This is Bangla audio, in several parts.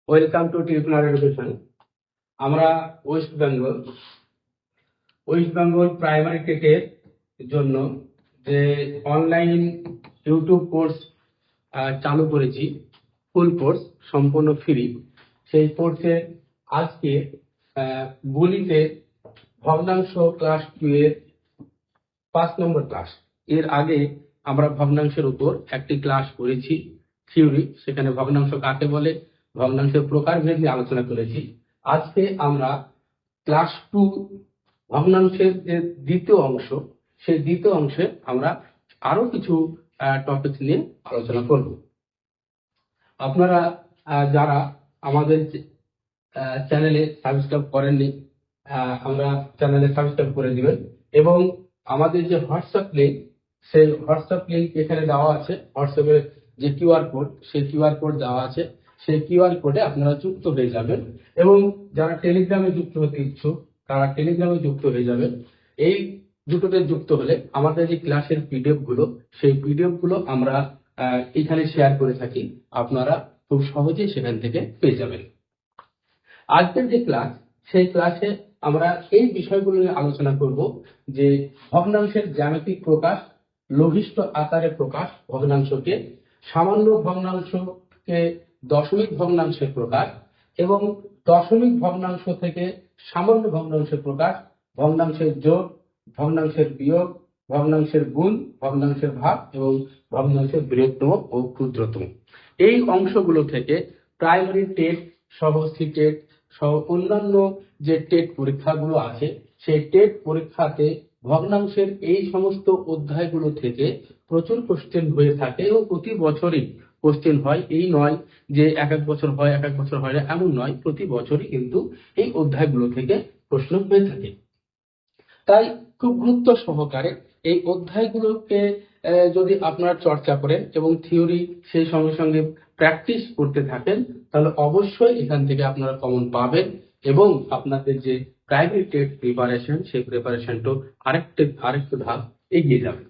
Welcome to tutorial education. আমরা ওয়েস্ট বেঙ্গল প্রাইমারি টেটের জন্য যে অনলাইন ইউটিউব কোর্স চালু করেছি, ফুল কোর্স সম্পূর্ণ ফ্রি। সেই কোর্সে আজকে গণিতে ভগ্নাংশ ক্লাস 2 এর 5 নম্বর ক্লাস। এর আগে আমরা ভগ্নাংশের উপর একটি ক্লাস করেছি থিওরি, সেখানে ভগ্নাংশ কাকে বলে, ভগ্নাংশের প্রকারভেদ নিয়ে আলোচনা করেছি। আজকে আমরা ক্লাস 2 ভগ্নাংশের যে দ্বিতীয় অংশ, সেই দ্বিতীয় অংশে আমরা আরো কিছু টপিক নিয়ে আলোচনা করব। আপনারা যারা আমাদের চ্যানেলে সাবস্ক্রাইব করেননি, আমরা চ্যানেলে সাবস্ক্রাইব করে দিবেন এবং আমাদের যে হোয়াটসঅ্যাপ লিঙ্ক, সেই হোয়াটসঅ্যাপ লিঙ্ক এখানে দেওয়া আছে। হোয়াটসঅ্যাপের যে কিউআর কোড, সেই কিউআর কোড দেওয়া আছে, সেই কিউআর কোডে আপনারা যুক্ত হয়ে যাবেন এবং যারা টেলিগ্রামে যুক্ত হতে ইচ্ছুক তারা টেলিগ্রামে যুক্ত হয়ে যাবেন। এই দুটোতে যুক্ত হলে আমাদের যে ক্লাসের পিডিএফ গুলো, সেই পিডিএফ গুলো আমরা এখানে শেয়ার করে থাকি, আপনারা খুব সহজেই সেখান থেকে পেয়ে যাবেন। আজকের যে ক্লাস, সেই ক্লাসে আমরা এই বিষয়গুলো নিয়ে আলোচনা করব যে ভগ্নাংশের জ্যামিতিক প্রকাশ, লঘিষ্ঠ আকারে প্রকাশ ভগ্নাংশকে, সামান্য ভগ্নাংশকে দশমিক ভগ্নাংশের প্রকাশ এবং দশমিক ভগ্নাংশ থেকে সামান্য ভগ্নাংশের প্রকাশ, ভগ্নাংশের যোগ, ভগ্নাংশের বিয়োগ, ভগ্নাংশের গুণ, ভগ্নাংশের ভাগ এবং ভগ্নাংশের বৃহত্তম ও ক্ষুদ্রতম। এই অংশগুলো থেকে প্রাইমারি টেট সহ সিটেট সহ অন্যান্য যে টেট পরীক্ষাগুলো আছে, সেই টেট পরীক্ষাতে ভগ্নাংশের এই সমস্ত অধ্যায়গুলো থেকে প্রচুর কোশ্চেন হয়ে থাকে এবং প্রতি বছরই কোশ্চেন হয়। এই নয় যে এক এক বছর হয় এক এক বছর হয় না, এমন নয়, প্রতি বছরই কিন্তু এই অধ্যায়গুলো থেকে প্রশ্ন হয়ে থাকে। তাই খুব গুরুত্ব সহকারে এই অধ্যায়গুলোকে যদি আপনারা চর্চা করেন এবং থিওরি সেই সঙ্গে সঙ্গে প্র্যাকটিস করতে থাকেন, তাহলে অবশ্যই এখান থেকে আপনারা কমন পাবেন এবং আপনাদের যে প্রাইমারি টেট প্রিপারেশন, সেই প্রিপারেশনটা আরেকটু ধাপ এগিয়ে যাবে।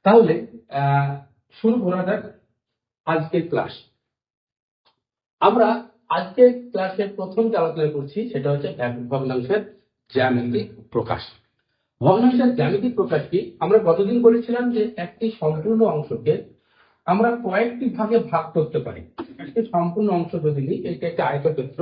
তাহলে শুরু করা যাক আজকের ক্লাস। আমরা আজকের ক্লাসের প্রথম যে আলোচনা করছি সেটা হচ্ছে ভগ্নাংশের জ্যামিতিক প্রকাশ। ভগ্নাংশের জ্যামিতিক প্রকাশ কি? আমরা গতদিন বলেছিলাম যে একটি সম্পূর্ণ অংশকে আমরা কয়েকটি ভাগে ভাগ করতে পারি। একটি সম্পূর্ণ অংশ যদি নিই, এটা একটি আয়তক্ষেত্র,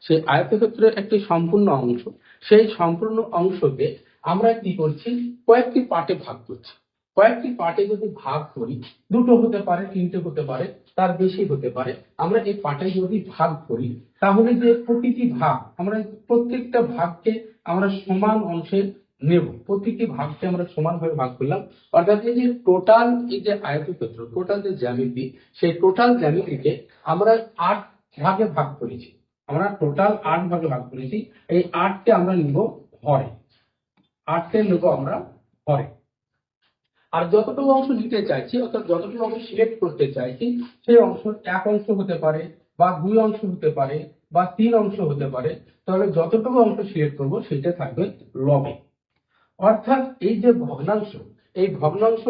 সেই আয়তক্ষেত্রের একটি সম্পূর্ণ অংশ, সেই সম্পূর্ণ অংশকে আমরা কি করছি, কয়েকটি পার্টে ভাগ করছি। কয়েকটি পার্টে যদি ভাগ করি, দুটো হতে পারে, তিনটে হতে পারে, তার বেশি হতে পারে, আমরা এই পার্টে যদি ভাগ করি তাহলে যে প্রতিটি ভাগ, আমরা প্রত্যেকটা ভাগকে আমরা সমান অংশে নেব। প্রতিটি ভাগকে আমরা সমানভাবে ভাগ করলাম, অর্থাৎ এই যে টোটাল এই যে আয়তক্ষেত্র, টোটাল যে জ্যামিতি, সেই টোটাল জ্যামিতিকে আমরা 8 ভাগে ভাগ করেছি। আমরা টোটাল 8 ভাগে ভাগ করেছি। এই 8কে আমরা নিব হরে, 8কে নেব আমরা হরে। আর যতটুকু অংশ নিতে চাইছি, অর্থাৎ যতটুকু অংশ সিলেক্ট করতে চাইছি, সেই অংশ 1 অংশ হতে পারে বা 2 অংশ হতে পারে বা 3 অংশ হতে পারে। তাহলে যতটুকু অংশ সিলেক্ট করব সেটা থাকবে লবে। অর্থাৎ এই যে ভগ্নাংশ, এই ভগ্নাংশ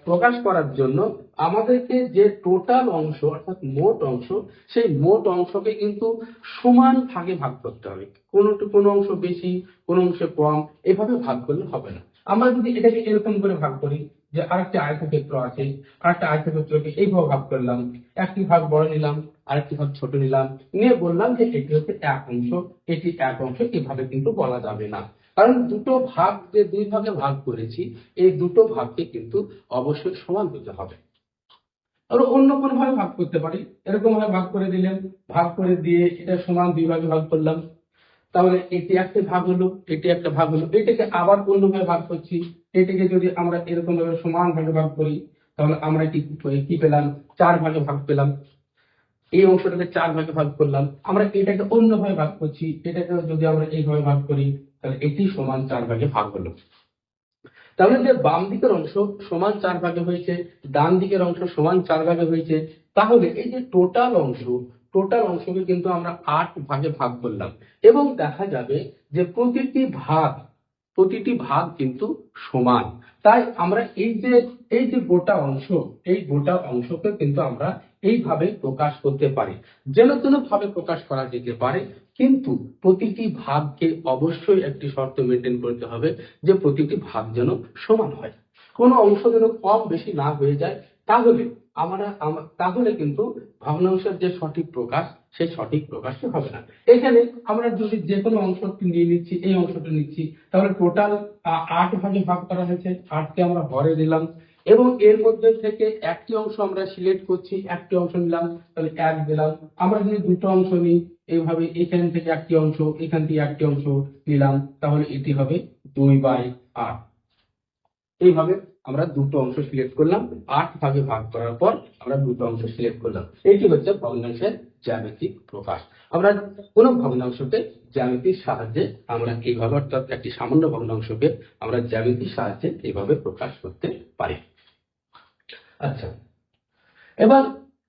প্রকাশ করার জন্য আমাদেরকে যে টোটাল অংশ অর্থাৎ মোট অংশ, সেই মোট অংশকে কিন্তু সমান ভাগে ভাগ করতে হবে। কোনো অংশ বেশি, কোনো অংশ কম, এভাবে ভাগ করলে হবে না। আমরা যদি এটাকে এরকম করে ভাগ করি যে আরেকটি আয়তক্ষেত্র আছে, আরেকটা আয়তক্ষেত্রকে এইভাবে ভাগ করলাম, একটি ভাগ বড় নিলাম, আরেকটি ভাগ ছোট নিলাম, নিয়ে বললাম যে এটি হচ্ছে 1 অংশ, এটি 1 অংশ, এভাবে কিন্তু বলা যাবে না। কারণ দুটো ভাগ যে 2 ভাগে ভাগ করেছি, এই দুটো ভাগকে কিন্তু অবশ্যই সমান হতে হবে। আরো অন্য কোনো ভাবে ভাগ করতে পারি, এরকম ভাবে ভাগ করে দিলেন, ভাগ করে দিয়ে এটা সমান 2 ভাগে ভাগ করলাম, তাহলে এটি একটা ভাগ হলো, এটি একটা ভাগ হলো। এটাকে আবার অন্যভাবে ভাগ করছি, এটাকে যদি আমরা এরকম ভাবে সমান ভাগে ভাগ করি, তাহলে আমরা কি পেলাম, 4 ভাগে ভাগ পেলাম। এই অংশটাকে 4 ভাগে ভাগ করলাম, আমরা এটাকে অন্যভাবে ভাগ করছি, এটাকে যদি আমরা এইভাবে ভাগ করি, তাহলে এটি সমান 4 ভাগে ভাগ হলো। তাহলে যে বাম দিকের অংশ সমান 4 ভাগে হয়েছে, ডান দিকের অংশ সমান 4 ভাগে হয়েছে, তাহলে এই যে টোটাল অংশকে কিন্তু আমরা 8 ভাগে ভাগ করলাম এবং দেখা যাবে যে প্রতিটি ভাগ কিন্তু সমান। তাই আমরা এই যে গোটা অংশকে কিন্তু আমরা এইভাবে প্রকাশ করতে পারি। যেন তেন ভাবে প্রকাশ করা যেতে পারে, কিন্তু প্রতিটি ভাগকে অবশ্যই একটি শর্ত মেনটেন করতে হবে যে প্রতিটি ভাগ যেন সমান হয়, কোনো অংশ যেন কম বেশি না হয়ে যায়। তাহলে তাহলে কিন্তু ভগ্নাংশের যে সঠিক প্রকাশ সেই সঠিক প্রকাশই হবে না। এখানে আমরা যদি যে কোনো অংশটি নিয়ে নিচ্ছি, এই অংশটি নিচ্ছি, তাহলে টোটাল 8 ভাগে ভাগ করা হয়েছে। 8কে আমরা হরে দিলাম এবং এর মধ্যে থেকে একটি অংশ আমরা সিলেক্ট করছি, একটি অংশ নিলাম, তাহলে 1 দিলাম। আমরা যদি দুটো অংশ নিই, এইভাবে এখান থেকে একটি অংশ, এখান থেকে একটি অংশ নিলাম, তাহলে এটি হবে 2/8। এইভাবে আমরা দুটো অংশ সিলেক্ট করলাম, 8 ভাগে ভাগ করার পর আমরা দুটো অংশ সিলেক্ট করলাম। এটি হচ্ছে ভগ্নাংশের জ্যামিতিক প্রকাশ। আমরা কোন ভগ্নাংশকে জ্যামিতির সাহায্যে আমরা এইভাবে, অর্থাৎ একটি সামান্য ভগ্নাংশকে আমরা জ্যামিতির সাহায্যে এইভাবে প্রকাশ করতে পারি। আচ্ছা, এবার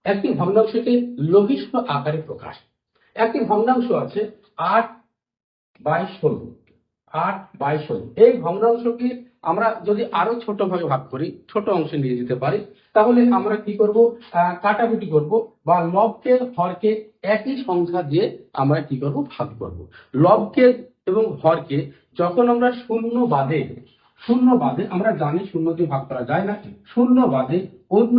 একটি ভগ্নাংশকে লঘিষ্ঠ আকারে প্রকাশ। একটি ভগ্নাংশ আছে 8/16, 8/16। এই ভগ্নাংশকে আমরা যদি আরো ছোট ভাগে ভাগ করি, ছোট অংশে নিয়ে যেতে পারি, তাহলে আমরা কি করব, কাটাকুটি করব বা লবকে হরকে একই সংখ্যা দিয়ে আমরা কি করব, ভাগ করব। লবকে এবং হরকে যখন আমরা শূন্য বাদে আমরা জানি শূন্য দিয়ে ভাগ করা যায় না, শূন্য বাদে অন্য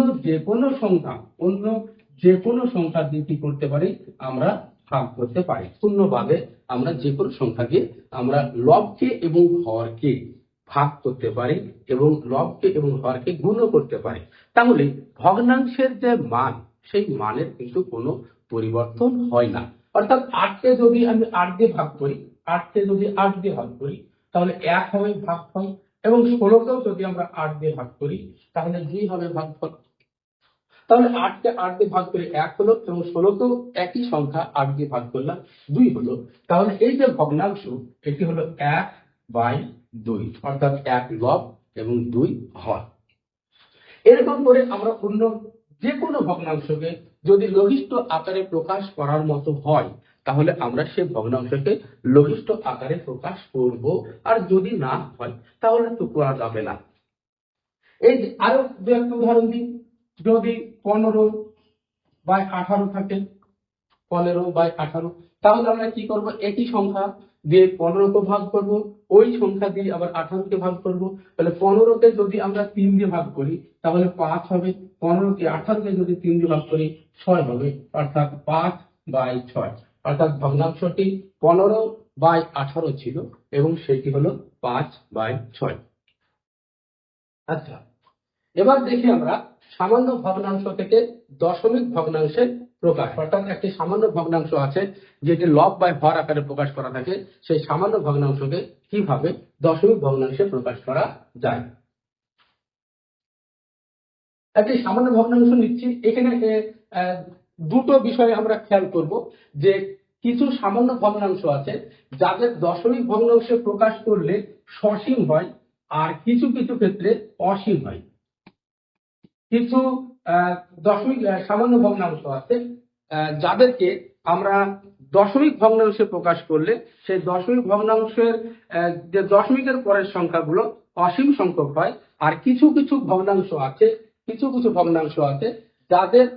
যে কোনো সংখ্যা দিয়ে কি করতে পারি, আমরা ভাগ করতে পারি। শূন্য বাদে আমরা যে কোনো সংখ্যা দিয়ে আমরা লবকে এবং হরকে ভাগ করতে পারি এবং লবকে এবং হরকে গুণও করতে পারি। তাহলে ভগ্নাংশের যে মান, সেই মানের কিন্তু কোনো পরিবর্তন হয় না। অর্থাৎ 8কে যদি আমি 8 দিয়ে ভাগ করি, 8কে যদি 8 দিয়ে ভাগ করি, তাহলে 1 হবে ভাগফল, এবং 16কেও যদি আমরা 8 দিয়ে ভাগ করি, তাহলে 2 হবে ভাগফল। তাহলে 8কে 8 দিয়ে ভাগ করে 1 হলো, এবং 16কেও একই সংখ্যা 8 দিয়ে ভাগ করলাম, 2 হলো। তাহলে এই যে ভগ্নাংশ, এটি হলো 1/2, অর্থাৎ 1 লব এবং 2 হর। এরকম করে আমরা অন্য যে কোনো ভগ্নাংশকে যদি লঘিষ্ঠ আকারে প্রকাশ করার মতো হয়, তাহলে আমরা সেই ভগ্নাংশকে লঘিষ্ঠ আকারে প্রকাশ করব। আর যদি না হয়, তাহলে তো করা যাবে না। এই যে আরো দু একটা উদাহরণ দিই, যদি 15/18 থাকে, 15/18, তাহলে আমরা কি করব, একই সংখ্যা দিয়ে 15কে ভাগ করব, ওই সংখ্যা দিয়ে আবার 18কে ভাগ করব। তাহলে 15কে যদি আমরা 3 দিয়ে ভাগ করি, তাহলে 5 হবে। 18কে যদি 3 দিয়ে ভাগ করি, 6 হবে, অর্থাৎ 5/6। অর্থাৎ ভগ্নাংশটি 15/18 ছিল এবং সেটি হলো 5/6। আচ্ছা, এবার দেখি আমরা সামান্য ভগ্নাংশ থেকে দশমিক ভগ্নাংশের প্রকাশ। অর্থাৎ একটি সামান্য ভগ্নাংশ আছে যেটি লব বা হর আকারে প্রকাশ করা থাকে, সেই সামান্য ভগ্নাংশকে কিভাবে দশমিক ভগ্নাংশে প্রকাশ করা যায়। একটি সামান্য ভগ্নাংশ নিচ্ছি, এখানে দুটো বিষয় আমরা খেয়াল করব, যে কিছু সামান্য ভগ্নাংশ আছে যাদের দশমিক ভগ্নাংশে প্রকাশ করলে সসীম হয়, আর কিছু কিছু ক্ষেত্রে অসীম হয়। কিছু সামান্য ভগ্নাংশ আছে যাদেরকে আমরা দশমিক ভগ্নাংশে প্রকাশ করলে সেই দশমিক ভগ্নাংশের যে দশমিকের পরের সংখ্যাগুলো অসীম সংখ্যক হয়। আর কিছু কিছু ভগ্নাংশ আছে যাদের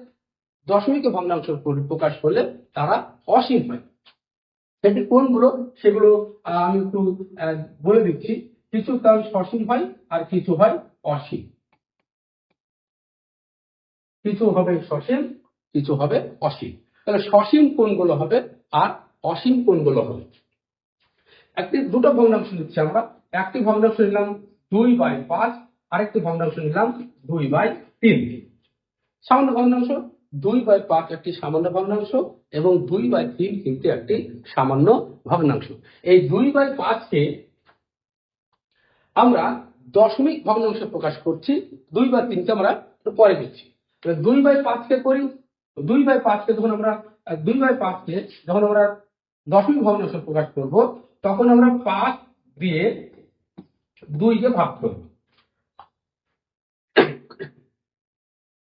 দশমিক ভগ্নাংশ প্রকাশ করলে তারা অসীম হয়। সেটি কোনগুলো, সেগুলো আমি একটু বলে দিচ্ছি। কিছু তার সসীম হয় আর কিছু হয় অসীম। কিছু হবে সসীম, কিছু হবে অসীম। তাহলে সসীম কোনগুলো হবে আর অসীম কোনগুলো হবে। দুটো ভগ্নাংশ নিচ্ছি আমরা। একটি ভগ্নাংশ নিলাম 2/5, আরেকটি ভগ্নাংশ নিলাম 2/3। সামান্য ভগ্নাংশ 2/5 একটি সামান্য ভগ্নাংশ এবং 2/3 কিন্তু একটি সামান্য ভগ্নাংশ। এই 2/5কে আমরা দশমিক ভগ্নাংশে প্রকাশ করছি, 2/3কে আমরা পরে দিচ্ছি। 2/5কে করি, 2/5কে যখন আমরা দশমিক ভগ্নাংশে প্রকাশ করব, তখন আমরা 5 দিয়ে 2কে ভাগ করব।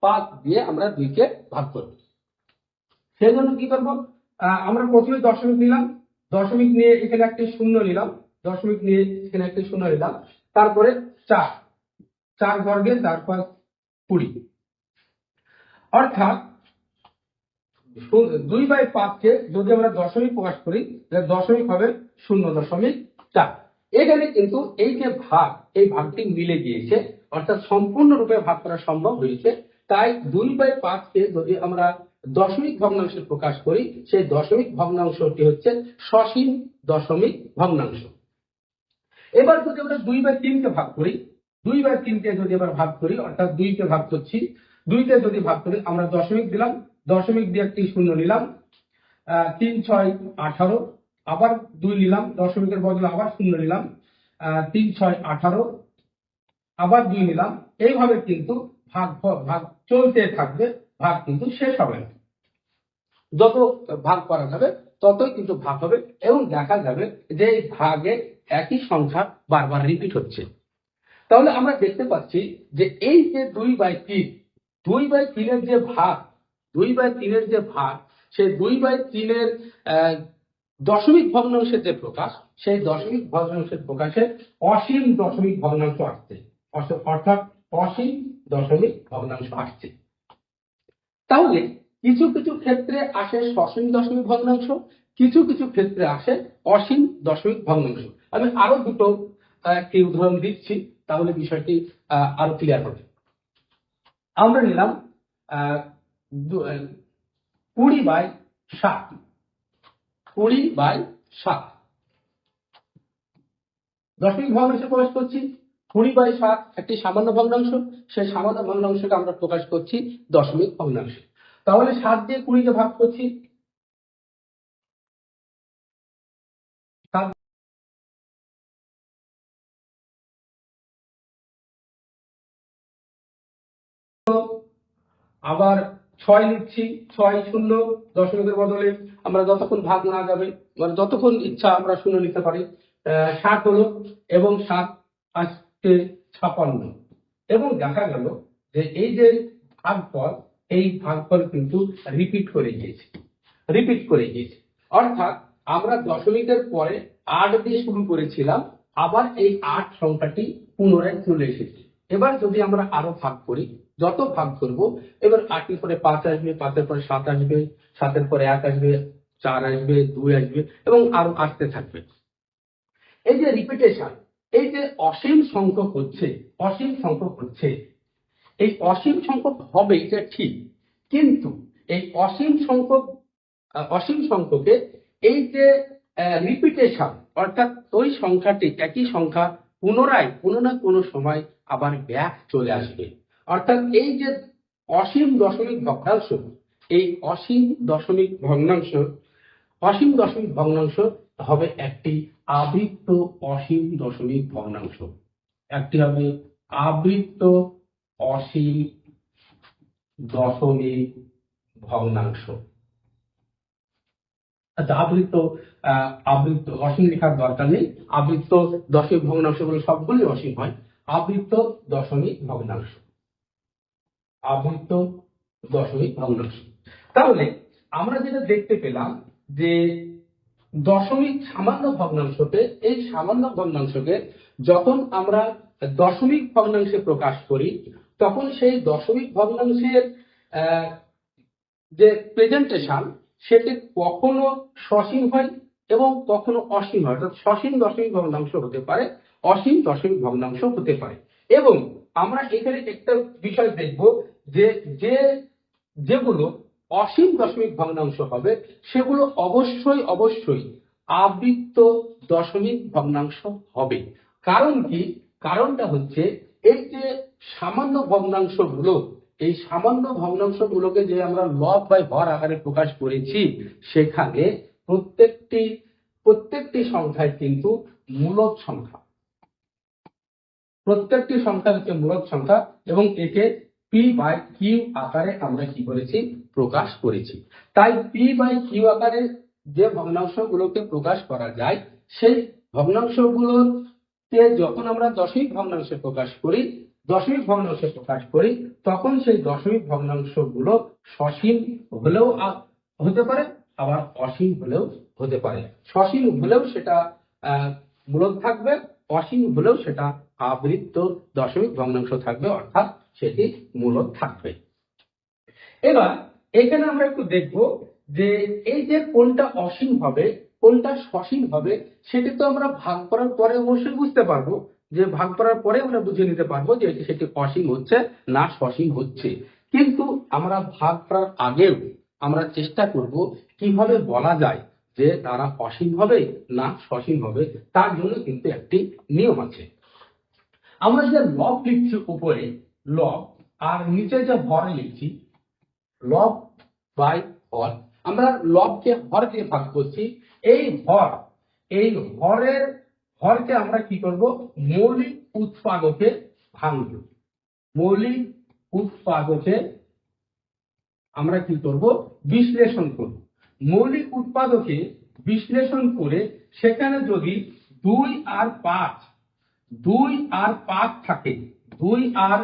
5 দিয়ে আমরা 2কে ভাগ করব। সেই জন্য কি করব, আমরা প্রথমে দশমিক নিলাম, দশমিক নিয়ে এখানে একটি শূন্য নিলাম, দশমিক নিয়ে এখানে একটি শূন্য নিলাম, তারপরে 4 বর্গে 4×5 = 20। অর্থাৎ 2/5 যদি আমরা দশমিক প্রকাশ করি তাহলে দশমিক হবে 0.4। এখানে কিন্তু এই যে ভাগ, এই ভাগটি মিলে গিয়েছে, অর্থাৎ সম্পূর্ণরূপে ভাগ করা সম্ভব হয়েছে। তাই 2/5 যদি আমরা দশমিক ভগ্নাংশে প্রকাশ করি, সেই দশমিক ভগ্নাংশটি হচ্ছে সসীম দশমিক ভগ্নাংশ। এবার যদি আমরা 2/3 ভাগ করি, 2/3 যদি আবার ভাগ করি, অর্থাৎ 2 কে ভাগ করছি, 2 তে যদি ভাগ করি, আমরা দশমিক দিলাম, দশমিক দিয়ে একটি শূন্য নিলাম, 3 6 18, আবার 2 নিলাম, দশমিকের বদলে আবার শূন্য নিলাম, 3 6 18, আবার 2 নিলাম। এইভাবে কিন্তু ভাগ ভাগ চলতে থাকবে, ভাগ কিন্তু শেষ হবে না। যত ভাগ করা যাবে ততই কিন্তু ভাগ হবে, এবং দেখা যাবে যে এই ভাগে একই সংখ্যা বারবার রিপিট হচ্ছে। তাহলে আমরা দেখতে পাচ্ছি যে এই যে 2/3, 2/3 যে ভাগ, 2/3 যে ভাগ, সেই 2/3 দশমিক ভগ্নাংশের যে প্রকাশ, সেই দশমিক ভগ্নাংশের প্রকাশে অসীম দশমিক ভগ্নাংশ আসছে, অর্থাৎ অসীম দশমিক ভগ্নাংশ আসছে। তাহলে কিছু কিছু ক্ষেত্রে আসে সসীম দশমিক ভগ্নাংশ, কিছু কিছু ক্ষেত্রে আসে অসীম দশমিক ভগ্নাংশ। আমি আরো দুটো একটি উদাহরণ দিচ্ছি, তাহলে বিষয়টি আরো ক্লিয়ার হবে। আমরা নিলাম 20/7, 20/7 দশমিক ভগ্নাংশে প্রকাশ করছি। 20/7 একটি সামান্য ভগ্নাংশ, সেই সামান্য ভগ্নাংশকে আমরা প্রকাশ করছি দশমিক ভগ্নাংশে। তাহলে 7 দিয়ে 20 কে ভাগ করছি, 7 আবার 6 নিচ্ছি, 6 0 দশমিকের বদলে, আমরা যতক্ষণ ভাগ না যাবে, মানে যতক্ষণ ইচ্ছা আমরা শূন্য নিতে পারি। 7 হলো, এবং 7 আসছে 56, এবং দেখা গেল যে এই যে ভাগফল, এই ভাগফল কিন্তু রিপিট করে গিয়েছে, রিপিট করে গিয়েছে। অর্থাৎ আমরা দশমিকের পরে 8 দিয়ে শুরু করেছিলাম, আবার এই 8 সংখ্যাটি পুনরায় চলে এসেছে। এবার যদি আমরা আরো ভাগ করি, যত ভাগ করব, এবার 8 এর পরে 5 আসবে, 5 এর পরে 7 আসবে, 7 এর পরে 1 আসবে, 4 আসবে, 2 আসবে, এবং আরো আসতে থাকবে। এই যে রিপিটেশন, এই যে অসীম সংখ্যক হচ্ছে, অসীম সংখ্যক হচ্ছে, এই অসীম সংখ্যক হবে এটা ঠিক, কিন্তু এই অসীম সংখ্যকে এই যে রিপিটেশন, অর্থাৎ ওই সংখ্যাটি, একই সংখ্যা পুনরায় কোনো না কোনো সময় আবার ব্যাক চলে আসবে। অর্থাৎ এই যে অসীম দশমিক ভগ্নাংশ, এই অসীম দশমিক ভগ্নাংশ, অসীম দশমিক ভগ্নাংশ হবে একটি আবৃত্ত অসীম দশমিক ভগ্নাংশ, একটি হবে আবৃত্ত অসীম দশমিক ভগ্নাংশ। আচ্ছা, আবৃত্ত অসীম লেখার দরকার নেই, আবৃত্ত দশমিক ভগ্নাংশ বলে সবগুলি অসীম হয়। আবৃত্ত দশমিক ভগ্নাংশ, আবৃত্ত দশমিক ভগ্নাংশ। তাহলে আমরা যেটা দেখতে পেলাম যে দশমিক সামান্য ভগ্নাংশকে, এই সামান্য ভগ্নাংশকে যখন আমরা দশমিক ভগ্নাংশে প্রকাশ করি, তখন সেই দশমিক ভগ্নাংশের যে প্রেজেন্টেশন, সেটি কখনো সসীম হয় এবং কখনো অসীম হয়। অর্থাৎ সসীম দশমিক ভগ্নাংশ হতে পারে, অসীম দশমিক ভগ্নাংশ হতে পারে। এবং আমরা এখানে একটা বিষয় দেখব যে যেগুলো অসীম দশমিক ভগ্নাংশ হবে, সেগুলো অবশ্যই অবশ্যই আবৃত্ত দশমিক ভগ্নাংশ হবে। কারণ কি? কারণটা হচ্ছে এই যে সামান্য ভগ্নাংশগুলো, এই সামান্য ভগ্নাংশগুলোকে যে আমরা লব বাই হর আকারে প্রকাশ করেছি, সেখানে প্রত্যেকটি সংখ্যায় কিন্তু মূলদ সংখ্যা, প্রত্যেকটি সংখ্যা হচ্ছে মূলদ সংখ্যা, এবং একে p/q আকারে আমরা কি করেছি? প্রকাশ করেছি। তাই p/q আকারে যে ভগ্নাংশগুলোকে প্রকাশ করা যায়, সেই ভগ্নাংশগুলোকে যখন আমরা দশমিক ভগ্নাংশে প্রকাশ করি, তখন সেই দশমিক ভগ্নাংশগুলো সসীম হলেও হতে পারে, আবার অসীম হলেও হতে পারে। সসীম হলেও সেটা মূলদ থাকবে, অসীম হলেও সেটা আবৃত্ত দশমিক ভগ্নাংশ থাকবে, অর্থাৎ সেটি মূলদ থাকবে। এবার এখানে আমরা একটু দেখব যে এই যে কোনটা অসীম হবে কোনটা সসীম হবে সেটি তো আমরা ভাগ করার পরে অবশ্যই বুঝতে পারবো, যে ভাগ করার পরে আমরা বুঝে নিতে পারবো যে সেটি অসীম হচ্ছে না সসীম হচ্ছে। কিন্তু আমরা ভাগ করার আগেও আমরা চেষ্টা করব কিভাবে বলা যায় যে তারা অসীম হবে না সসীম হবে, তার জন্য কিন্তু একটি নিয়ম আছে। আমরা যে লব লিখছি উপরে লব, আর নিচে যে হর লিখছি লব বাই হর, আমরা লবকে হর দিয়ে ভাগ করছি। এই হরকে আমরা কি করব, মৌলিক উৎপাদকে ভাঙব। মৌলিক উৎপাদকে আমরা কি করব, বিশ্লেষণ করব। মৌলিক উৎপাদকে বিশ্লেষণ করে সেখানে যদি 2 আর 5 থাকে, 2 আর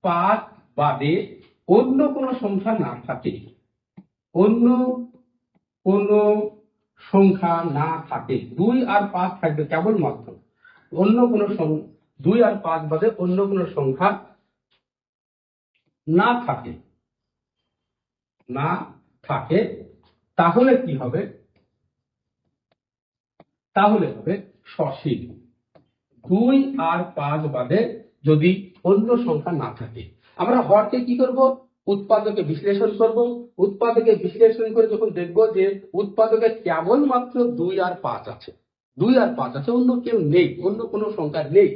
5 বাদে অন্য কোনো সংখ্যা না থাকে, অন্য কোনো সংখ্যা না থাকে, 2 আর 5 থাকবে কেবলমাত্র, অন্য কোনো 2 আর 5 বাদে অন্য কোনো সংখ্যা না থাকে, না থাকে, তাহলে কি হবে, তাহলে হবে সসীম। 2 আর 5 বাদে যদি অন্য সংখ্যা না থাকে, আমরা হরকে কি করব, উৎপাদকে বিশ্লেষণ করব। উৎপাদকে বিশ্লেষণ করে যখন দেখব যে উৎপাদকে কেবলমাত্র 2 আর 5 আছে, 2 আর 5 আছে, অন্য কেউ নেই, অন্য কোনো সংখ্যা নেই,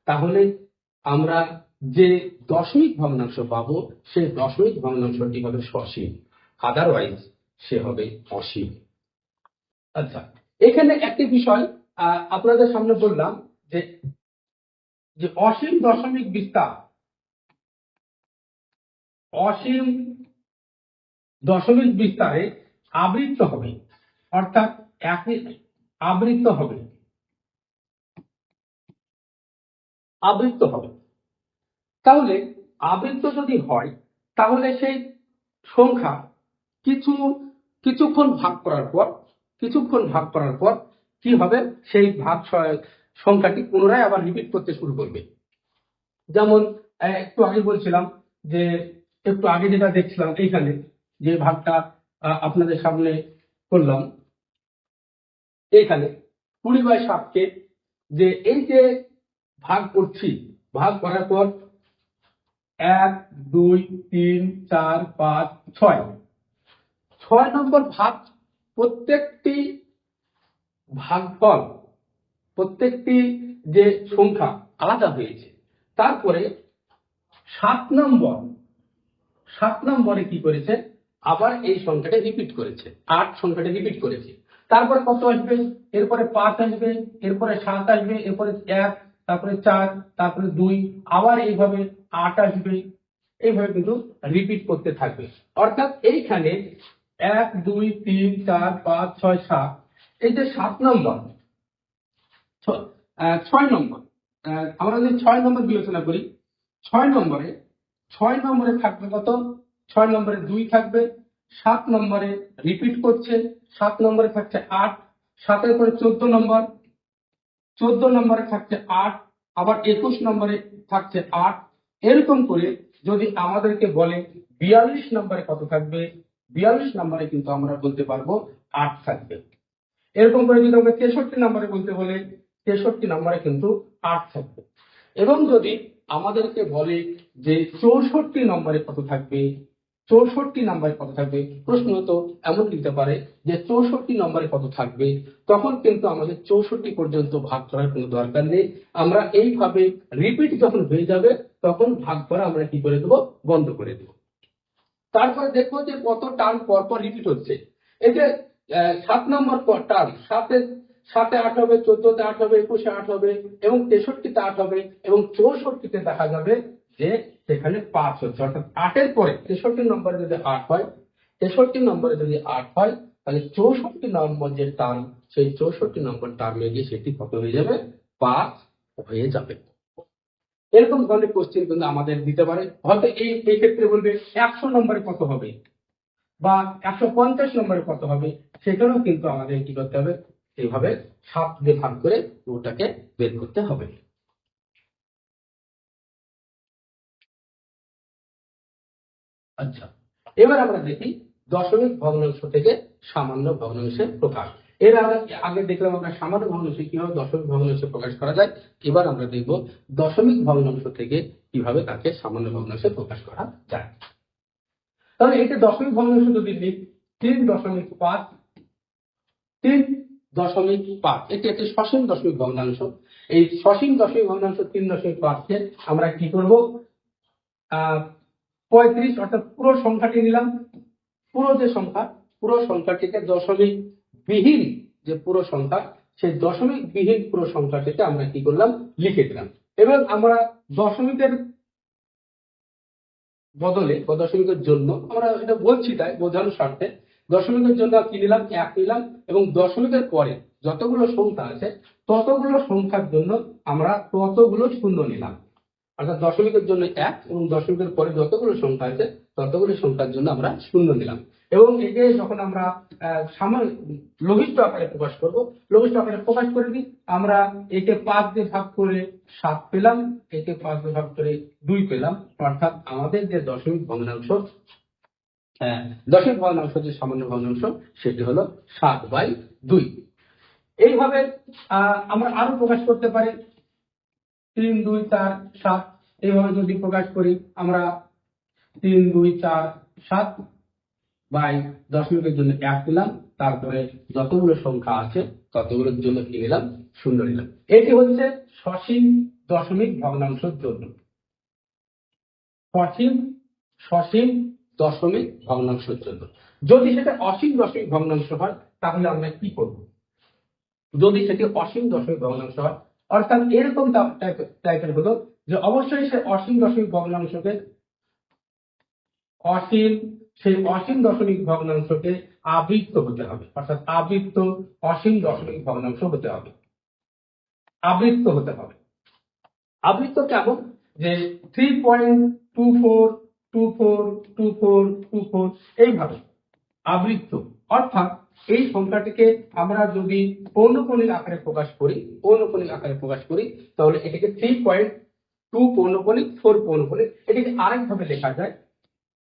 তাহলে আমরা যে দশমিক ভগ্নাংশ পাবো সেই দশমিক ভগ্নাংশটি হবে সসীম, আদারওয়াইজ সে হবে অসীম। আচ্ছা, এখানে একটি বিষয় আপনাদের সামনে বললাম যে যে অসীম দশমিক বিস্তার, অসীম দশমিক বিস্তারে আবৃত্ত হবে, অর্থাৎ একই আবৃত্ত হবে, আবৃত্ত হবে। তাহলে আবৃত্ত যদি হয় তাহলে সেই সংখ্যা কিছুক্ষণ ভাগ করার পর কি হবে, সেই সংখ্যাটি পুনরায় আবার রিপিট করতে শুরু করবে। যেমন একটু আগে বলছিলাম যে একটু আগে যেটা দেখছিলাম এইখানে যে ভাগটা আপনাদের সামনে করলাম, এইখানে 20/7 যে এই যে ভাগ করছি, ভাগ করার পর 1 2 3 4 5 6 নম্বর ভাগ, প্রত্যেকটি ভাগফল, প্রত্যেকটি যে সংখ্যা আলাদা হয়েছে। তারপরে 7 নম্বরে কি করেছে, আবার এই সংখ্যাটা রিপিট করেছে, 8 সংখ্যাটা রিপিট করেছে। তারপরে কত আসবে, এরপরে 5 আসবে, এরপরে 7 আসবে, এরপরে 1, তারপরে 4, তারপরে 2, আবার এইভাবে 8 আসবে, এইভাবে কিন্তু রিপিট করতে থাকবে। অর্থাৎ এইখানে 1 2 3 4 5 6 7, এই যে 7 নম্বর 6 নম্বর, আমরা যদি 6 নম্বর বিবেচনা করি, 6 নম্বরে থাকবে কত, 6 নম্বরে 2 থাকবে, 7 নম্বরে রিপিট করছে, 7 নম্বরে থাকছে 8, 7 পরে 14 নম্বর, 14 নম্বরে থাকছে 8, আবার 21 নম্বরে থাকছে 8। এরকম করে যদি আমাদেরকে বলে 42 নম্বরে কত থাকবে, 42 নম্বরে কিন্তু আমরা বলতে পারবো 8 থাকবে। এরকম করে যদি আমরা 63 নম্বরে বলতে বলে 63 নম্বরে কিন্তু 8 থাকবে। এবং যদি আমাদেরকে বলে যে 64 নম্বরে কত থাকবে, 64 নম্বরে কত থাকবে, প্রশ্ন তো এমন দিতে পারে যে 64 নম্বরে কত থাকবে, তখন কিন্তু আমাদের 64 পর্যন্ত ভাগ করার কোনো দরকার নেই। আমরা এইভাবে রিপিট যখন হয়ে যাবে তখন ভাগ করা আমরা কি করে দেবো, বন্ধ করে দেবো। তারপরে দেখবো যে কত টার্ম পর পর রিপিট হচ্ছে। এই যে 7 নম্বর টার্ম, 7-এ 8 হবে, 14-তে 8 হবে, 21-এ 8 হবে, এবং 63-তে 8 হবে, এবং 64-তে দেখা যাবে যে সেখানে 5 হচ্ছে। অর্থাৎ 8-এর পরে 63 নম্বরে যদি 8 হয়, 63 নম্বরে যদি 8 হয়, তাহলে 64 নম্বর যে টার্ম, সেই 64 নম্বর টার্মে গিয়ে সেটি কত হয়ে যাবে, 5 হয়ে যাবে। এরকম ধরনের কোশ্চেন কিন্তু আমাদের দিতে পারে। হয়তো এই ক্ষেত্রে বলবে 100 নম্বরে কত হবে বা 150 নম্বরে কত হবে, সেখানেও কিন্তু আমাদের কি করতে হবে, এইভাবে 7 দিয়ে ভাগ করে ওটাকে বের করতে হবে। আচ্ছা, এবার আমরা দেখি দশমিক ভগ্নাংশ থেকে সামান্য ভগ্নাংশের প্রকাশ। এর আগে দেখলাম আমরা সামান্য ভগ্নাংশে কিভাবে দশমিক ভগ্নাংশে প্রকাশ করা যায়। এবার আমরা দেখব দশমিক ভগ্নাংশ থেকে কিভাবে তাকে সামান্য ভগ্নাংশে প্রকাশ করা যায়। তাহলে এটা দশমিক ভগ্নাংশ যদি লিখি 3.5, 3.5 এটি একটি সসীম দশমিক ভগ্নাংশ। এই সসীম দশমিক ভগ্নাংশ 3.5 কে আমরা কি করব, 35 অর্থাৎ পুরো সংখ্যাটি নিলাম। পুরো সংখ্যাটিকে দশমিক বিহীন যে পুরো সংখ্যা, সেই দশমিক বিহীন পুরো সংখ্যাটিকে আমরা কি করলাম, লিখে দিলাম। এবং আমরা দশমিকের বদলে বা দশমিকের জন্য, আমরা এটা বলছি তাই বোঝানোর স্বার্থে, দশমিকের জন্য কি নিলাম, 1 নিলাম। এবং দশমিকের পরে যতগুলো সংখ্যা আছে ততগুলো সংখ্যার জন্য আমরা ততগুলো শূন্য নিলাম। অর্থাৎ দশমিকের জন্য 1 এবং দশমিকের পরে যতগুলো সংখ্যা আছে ততগুলো সংখ্যার জন্য আমরা শূন্য নিলাম। এবং একে যখন আমরা লঘিষ্ঠ আকারে প্রকাশ করব, লঘিষ্ঠ আকারে প্রকাশ করে দিই, আমরা একে 5 দিয়ে ভাগ করে 7 পেলাম, একে 5 দিয়ে ভাগ করে 2 পেলাম। অর্থাৎ আমাদের যে দশমিক ভগ্নাংশ যে সামান্য ভগ্নাংশ সেটি হলো 7/2। এইভাবে আমরা আরো প্রকাশ করতে পারি 3, 2, 4, 7। এইভাবে যদি প্রকাশ করি আমরা 3, 2, 4, 7 বাই দশমিকের জন্য 1 দিলাম, তারপরে যতগুলো সংখ্যা আছে ততগুলোর জন্য কি নিলাম, শূন্য নিলাম। এটি হচ্ছে সসীম দশমিক ভগ্নাংশের জন্য, সসীম দশমিক ভগ্নাংশের জন্য। যদি সেটা অসীম দশমিক ভগ্নাংশ হয় তাহলে আমরা কি করব? যদি সেটি অসীম দশমিক ভগ্নাংশ হয়, অর্থাৎ এরকম টাইপের হলো যে অবশ্যই সে অসীম দশমিক ভগ্নাংশকে সেই অসীম দশমিক ভগ্নাংশকে আবৃত্ত হতে হবে। অর্থাৎ আবৃত্ত অসীম দশমিক ভগ্নাংশ হতে হবে, আবৃত্ত হতে হবে। আবৃত্ত কেমন, যে 3.24242424 এইভাবে আবৃত্ত। অর্থাৎ এই সংখ্যাটিকে আমরা যদি পৌনঃপুনিক আকারে প্রকাশ করি তাহলে এটাকে 3.2 পৌনঃপুনিক 4 পৌনঃপুনিক, এটাকে আরেকভাবে লেখা যায়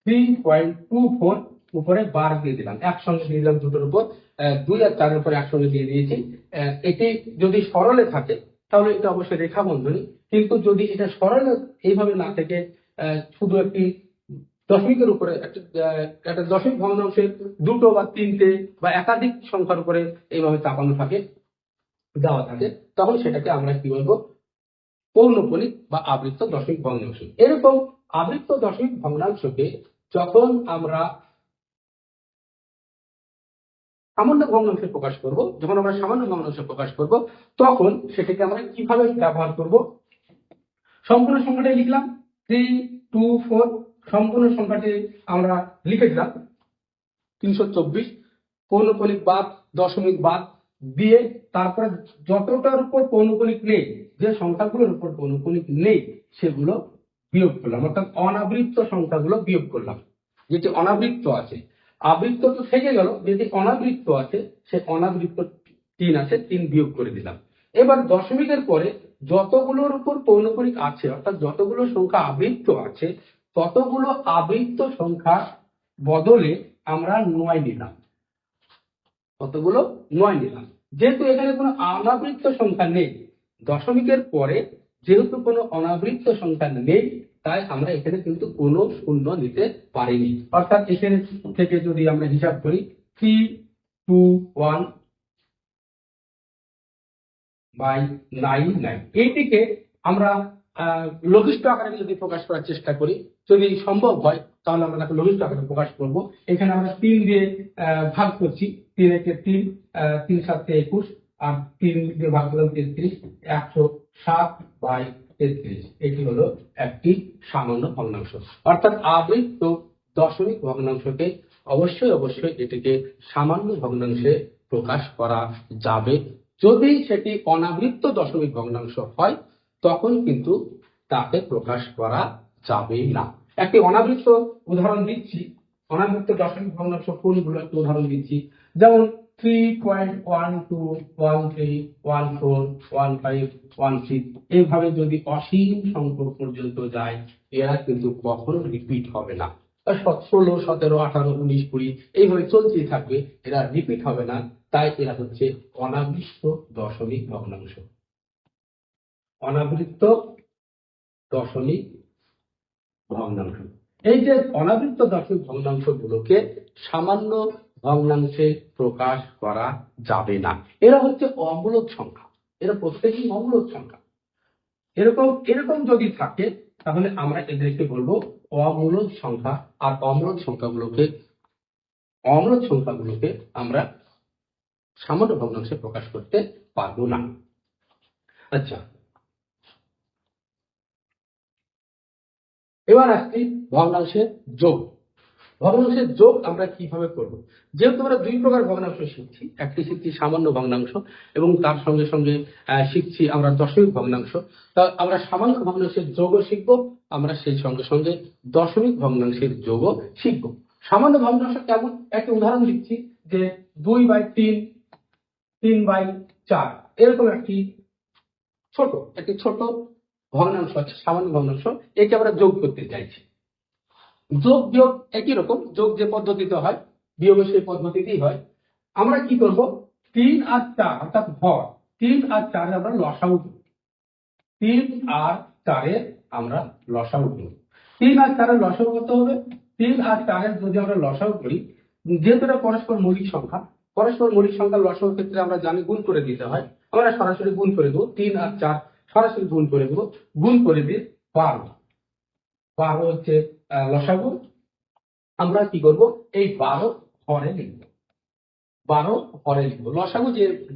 3.24 উপরে বার দিয়ে দিলাম, একসঙ্গে দিয়ে দিলাম দুটোর উপর, 2 আর 4 উপরে একসঙ্গে দিয়ে দিয়েছি। এটি যদি সরলে থাকে তাহলে এটা অবশ্যই রেখা বন্ধনী, কিন্তু যদি এটা সরলে এইভাবে না থেকে শুধু একটি দশমিকের উপরে একটা দশমিক ভগ্নাংশের দুটো বা তিনটে বা একাধিক সংখ্যার উপরে এইভাবে চাপানো থাকে, দেওয়া থাকে, তখন সেটাকে আমরা কি বলবো, পৌনঃপুনিক বা আবৃত্ত দশমিক ভগ্নাংশ। এরকম আবৃত্ত দশমিক ভগ্নাংশকে যখন আমরা সামান্য ভগ্নাংশে প্রকাশ করব, তখন সেটাকে আমরা কিভাবে ব্যবহার করব, সম্পূর্ণ সংখ্যাটা লিখলাম 324, সম্পূর্ণ সংখ্যাটি আমরা লিখে দিলাম 324, পৌনঃপুনিক বাদ দশমিক বাদ দিয়ে তারপরে যতটার উপর পৌনঃপুনিক নেই, যে সংখ্যাগুলোর উপর পৌনঃপুনিক নেই সেগুলো বিয়োগ করলাম। অর্থাৎ অনাবৃত্ত সংখ্যাগুলো বিয়োগ করলাম। যেটি অনাবৃত্ত আছে, আবৃত্ত তো থেকে গেল, যেটি অনাবৃত্ত আছে সে অনাবৃত্ত 3 আছে, 3 বিয়োগ করে দিলাম। এবার দশমিকের পরে যতগুলোর উপর পৌনঃপুনিক আছে, অর্থাৎ যতগুলো সংখ্যা আবৃত্ত আছে ততগুলো আবৃত্ত সংখ্যার বদলে আমরা 9 নিলাম, কতগুলো 9 নিলাম। যেহেতু এখানে কোনো অনাবৃত্ত সংখ্যা নেই, দশমিকের পরে যেহেতু কোনো অনাবৃত্ত সংখ্যা নেই, তাই আমরা এখানে কিন্তু কোনো শূন্য নিতে পারিনি। অর্থাৎ এখানে থেকে যদি আমরা হিসাব করি 321/99, এইটিকে আমরা লঘিষ্ঠ আকারে যদি প্রকাশ করার চেষ্টা করি, যদি সম্ভব হয় তাহলে আমরা তাকে লঘিষ্ঠ আকারে প্রকাশ করব। এখানে আমরা 3 দিয়ে ভাগ করছি, 3 একে 3, 3 7 21, আর 3 দিয়ে ভাগ করলাম 33, 107/33। এটি হলো একটি সামান্য ভগ্নাংশ। অর্থাৎ আবৃত্ত দশমিক ভগ্নাংশকে অবশ্যই এটিকে সামান্য ভগ্নাংশে প্রকাশ করা যাবে। যদি সেটি অনাবৃত্ত দশমিক ভগ্নাংশ হয় তখন কিন্তু তাকে প্রকাশ করা যাবে না। একটি অনাবৃত্ত উদাহরণ দিচ্ছি, অনাবৃত্ত দশমিক ভগ্নাংশ কোনগুলো একটি উদাহরণ দিচ্ছি। যেমন 3.12141516 এইভাবে যদি অসীম সংখ্যক পর্যন্ত যায়, এরা কিন্তু কখনো রিপিট হবে না। 16, 17, 18, 19, 20 এইভাবে চলতেই থাকবে, এরা রিপিট হবে না। তাই এরা হচ্ছে অনাবৃত্ত দশমিক ভগ্নাংশ। অনাবৃত্ত দশমিক ভগ্নাংশ। এই যে অনাবৃত্ত দশমিক ভগ্নাংশ গুলোকে সামান্য ভগ্নাংশে প্রকাশ করা যাবে না। এরা হচ্ছে অমূলক সংখ্যা, এরা প্রত্যেকই অমূলক সংখ্যা। এরকম এরকম যদি থাকে তাহলে আমরা এদেরকে বলবো অমূলক সংখ্যা। আর অমূলক সংখ্যাগুলোকে আমরা সামান্য ভগ্নাংশে প্রকাশ করতে পারবো না। আচ্ছা, এবার আসছি ভগ্নাংশের যোগ। ভগ্নাংশের যোগ আমরা কিভাবে করব? যেহেতু আমরা দুই প্রকার ভগ্নাংশ শিখছি, একটি শিখছি সামান্য ভগ্নাংশ এবং তার সঙ্গে সঙ্গে শিখছি আমরা দশমিক ভগ্নাংশ। তা আমরা সামান্য ভগ্নাংশের যোগও শিখবো, আমরা সেই সঙ্গে সঙ্গে দশমিক ভগ্নাংশের যোগও শিখবো। সামান্য ভগ্নাংশ কেমন, একটা উদাহরণ দিচ্ছি যে 2/3, 3/4 এরকম একটি ছোট ভগ্নাংশ আছে, সামান্য ভগ্নাংশ। একে আমরা যোগ করতে চাইছি। যোগ বিয়োগ একই রকম, যোগ যে পদ্ধতিতে হয় বিয়োগ সেই পদ্ধতিতেই হয়। আমরা কি করব, 3 আর 4 অর্থাৎ হর, 3 আর 4 আমরা লসাগু করব। 3 আর 4 আমরা লসাগু করব। 3 আর 4 লসাগু কত হবে? 3 আর 4 যদি আমরা লসাগু করি, যেহেতু এটা পরস্পর মৌলিক সংখ্যা, পরস্পর মৌলিক সংখ্যার লসাগুর ক্ষেত্রে আমরা জানি গুণ করে দিতে হয়। আমরা সরাসরি গুণ করে দেবো, 3 আর 4 সরাসরি গুণ করে দেবো। গুণ করে দিয়ে 12 হচ্ছে লসাগু। আমরা কি করব, এই 12 হরে লিখবো। 12 হরে লিখবো, লসাগু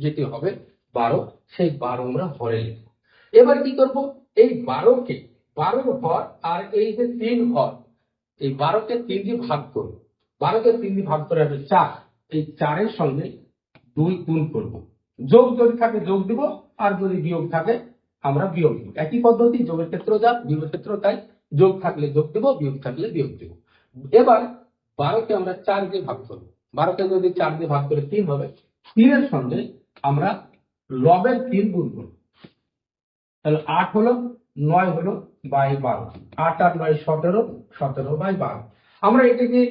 যেটি হবে 12, সেই 12 আমরা হরে লিখবো। এবার কি করব, এই 12কে 12 হর আর এই যে 3 হর, এই 12কে 3 দিয়ে ভাগ করব। 12কে 3 দিয়ে ভাগ করে হবে 4, এই 4 এর সঙ্গে 2 গুণ করব। যোগ যদি থাকে যোগ দিব, আর যদি বিয়োগ থাকে আমরা বিয়োগ দিব। একই পদ্ধতি, যোগের ক্ষেত্রেও যা বিয়োগের ক্ষেত্রেও তাই। যোগ থাকলে যোগ দেব, বিয়োগ থাকলে বিয়োগ দেব। এবার 12কে আমরা 4 দিয়ে ভাগ করব। 12কে যদি 4 দিয়ে ভাগ করে 3 হবে, 3 এর সঙ্গে আমরা লবের 3 গুণ করব। তাহলে 8 হলো, 9 হলো বাই 12, 8 আর 9 17, 17/12। আমরা এটাকে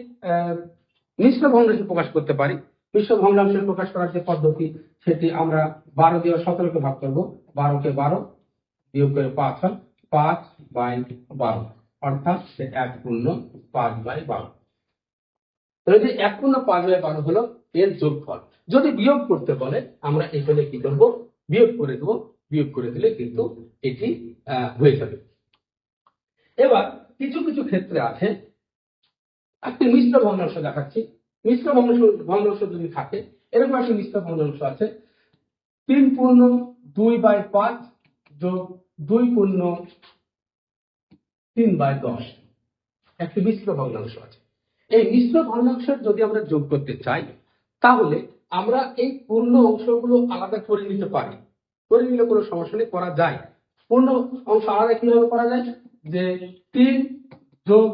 মিশ্র ভগ্নাংশে প্রকাশ করতে পারি। মিশ্র ভগ্নাংশে প্রকাশ করার যে পদ্ধতি, সেটি আমরা 12 দিয়ে 17কে ভাগ করব। 12কে 12 বিয়োগ করে 5 হয়, 5/12, অর্থাৎ 1 পূর্ণ 5/12। তাহলে যে 1 পূর্ণ 5/12 হলো এর যোগফল। যদি বিয়োগ করতে বলে আমরা এখানে কি করব, বিয়োগ করে দেব। বিয়োগ করে দিলে কিন্তু এটি হয়ে যাবে। এবার কিছু কিছু ক্ষেত্রে আছে, একটি মিশ্র ভগ্নাংশ দেখাচ্ছি। মিশ্র ভগ্নাংশ যদি থাকে, এরকম একটি মিশ্র ভগ্নাংশ আছে, 3 পূর্ণ 2/5 যোগ 2 পূর্ণ 3/10, একটি মিশ্র ভগ্নাংশ আছে। এই মিশ্র ভগ্নাংশের যদি আমরা যোগ করতে চাই, তাহলে আমরা এই পূর্ণ অংশগুলো আলাদা করে নিতে পারি। করে নিলে কোনো সমস্যা নেই, করা যায়। পূর্ণ অংশ আলাদা কিভাবে করা যায়, যে 3 যোগ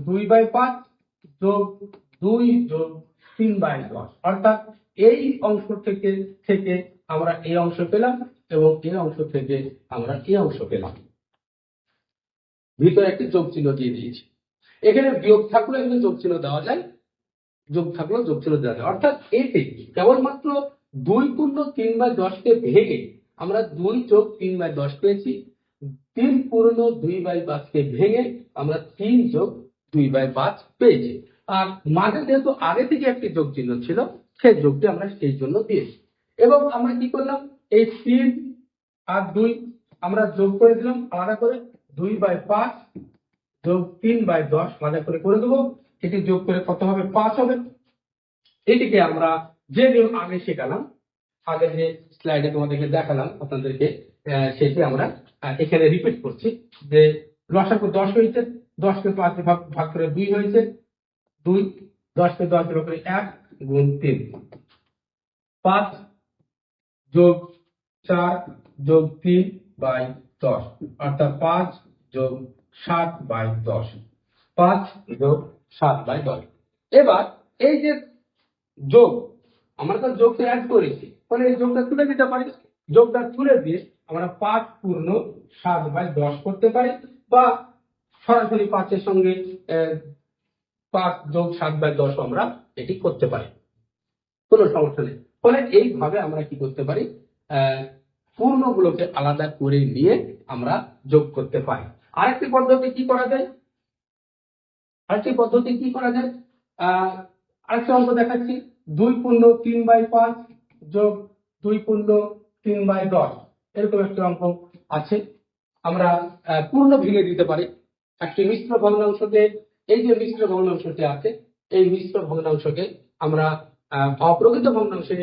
2/5 যোগ 2 যোগ 3/10, অর্থাৎ এই অংশ থেকে আমরা এই অংশ পেলাম এবং এই অংশ থেকে আমরা এই অংশ পেলাম। ভিতরে একটি যোগ চিহ্ন দিয়ে দিয়েছি। এখানে বিয়োগ থাকলে এখানে যোগ চিহ্ন দেওয়া যায়, যোগ থাকলেও যোগ চিহ্ন দেওয়া যায়। অর্থাৎ এতে কেবলমাত্র 2 পূর্ণ 3/10কে ভেঙে আমরা 2 যোগ 3/10 পেয়েছি। 3 পূর্ণ 2/5কে ভেঙে আমরা 3 যোগ 2/5 পেয়েছি। আর মাঝে যেহেতু আগে থেকে একটি যোগ চিহ্ন ছিল, সেই যোগটি আমরা সেই জন্য দিয়েছি। এবং আমরা কি করলাম, এই 3 আর 2 আমরা যোগ করে দিলাম আলাদা করে, 2/5 যোগ 3/10 আলাদা করে দেবো। এটি যোগ করে কত হবে, 5 হবে। এটিকে আমরা যে নিয়ম আগে শেখালাম, আগে যে স্লাইডে তোমাদেরকে দেখালাম আপনাদেরকে, সেটি আমরা এখানে রিপিট করছি। যে লসাগু 10 হয়েছে, 10কে 5 দিয়ে ভাগ করে 2 হয়েছে, 2, 10কে 10 দিয়ে ভাগ করে 1 গুণ 3, 5 যোগ 4 যোগ 3/10, অর্থাৎ 5 যোগ 7/10, 5 যোগ 7/10। এবার এই যে যোগ, আমরা তো যোগটা অ্যাড করেছি, ফলে এই যোগটা তুলে দিতে পারি। যোগটা তুলে দিয়ে আমরা 5 পূর্ণ 7/10 করতে পারি, বা সরাসরি 5 এর সঙ্গে 5 যোগ 7/10 আমরা এটি করতে পারি, কোনো সমস্যা নেই। ফলে এইভাবে আমরা কি করতে পারি, পূর্ণগুলোকে আলাদা করে নিয়ে আমরা যোগ করতে পারি। আরেকটি পদ্ধতি কি করা যায়, আরেকটি অঙ্ক দেখাচ্ছি। 2 পূর্ণ 3/5 যোগ 2 পূর্ণ 3/10, এরকম একটি অঙ্ক আছে। আমরা পূর্ণ ভেঙে দিতে পারি একটি মিশ্র ভগ্নাংশকে। এই যে মিশ্র ভগ্নাংশটি আছে, এই মিশ্র ভগ্নাংশকে আমরা অপ্রকৃত ভগ্নাংশে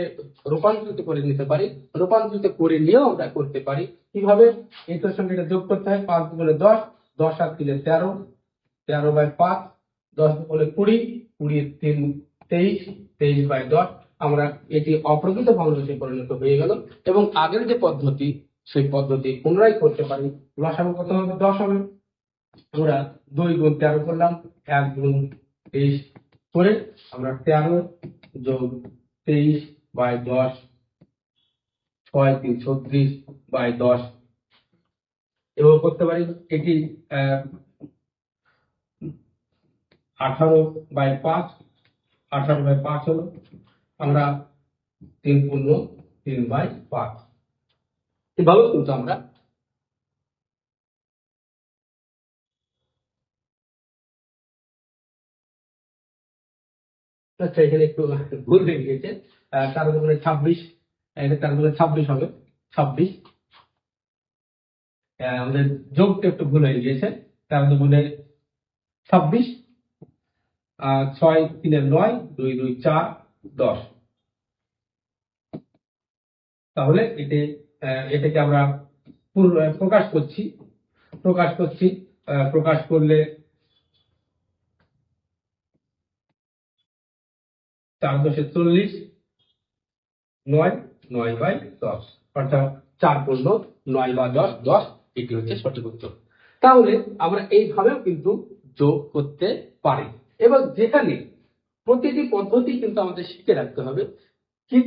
রূপান্তরিত করে নিতে পারি। রূপান্তরিত করে নিয়েও আমরা করতে পারি। কিভাবে, এটার সঙ্গে এটা যোগ করতে হয়। 5 গুণে 10, 10 আর 3 13, 13/5, 10 গুণে 20, 20 3 23, 23/10। আমরা এটি অপ্রকৃত ভগ্নাংশে পরিণত হয়ে গেল। এবং আগের যে পদ্ধতি, সেই পদ্ধতি পুনরায় করতে পারি। লসাগু কত হবে, 10 হবে। আমরা 2 গুণ 13 করলাম, 1 গুণ 23 করে আমরা 13 যোগ 23/10, 6 3 36/10 এভাবে করতে পারি। এটি 18/5, 18/5 হলো। আমরা 3 পূর্ণ 3/5 এভাবে কিন্তু আমরা আচ্ছা, এখানে একটু ভুল হয়ে গিয়েছে। 13 গুণে 26, এটা 13 গুণে 26 হবে, 26। আমাদের যোগটা একটু ভুল হয়ে গিয়েছে। 13 গুণে 26, 6 3 9, 2 2 4 10। তাহলে এটাকে আমরা প্রকাশ করছি। প্রকাশ করলে 4 10 40, 9 9/10, অর্থাৎ 4 পূর্ণ 9/10, 10 এটি হচ্ছে সঠিক উত্তর। তাহলে আমরা এইভাবেও কিন্তু যোগ করতে পারি। এবং যেখানে প্রতিটি পদ্ধতি কিন্তু আমাদের শিখে রাখতে হবে। ঠিক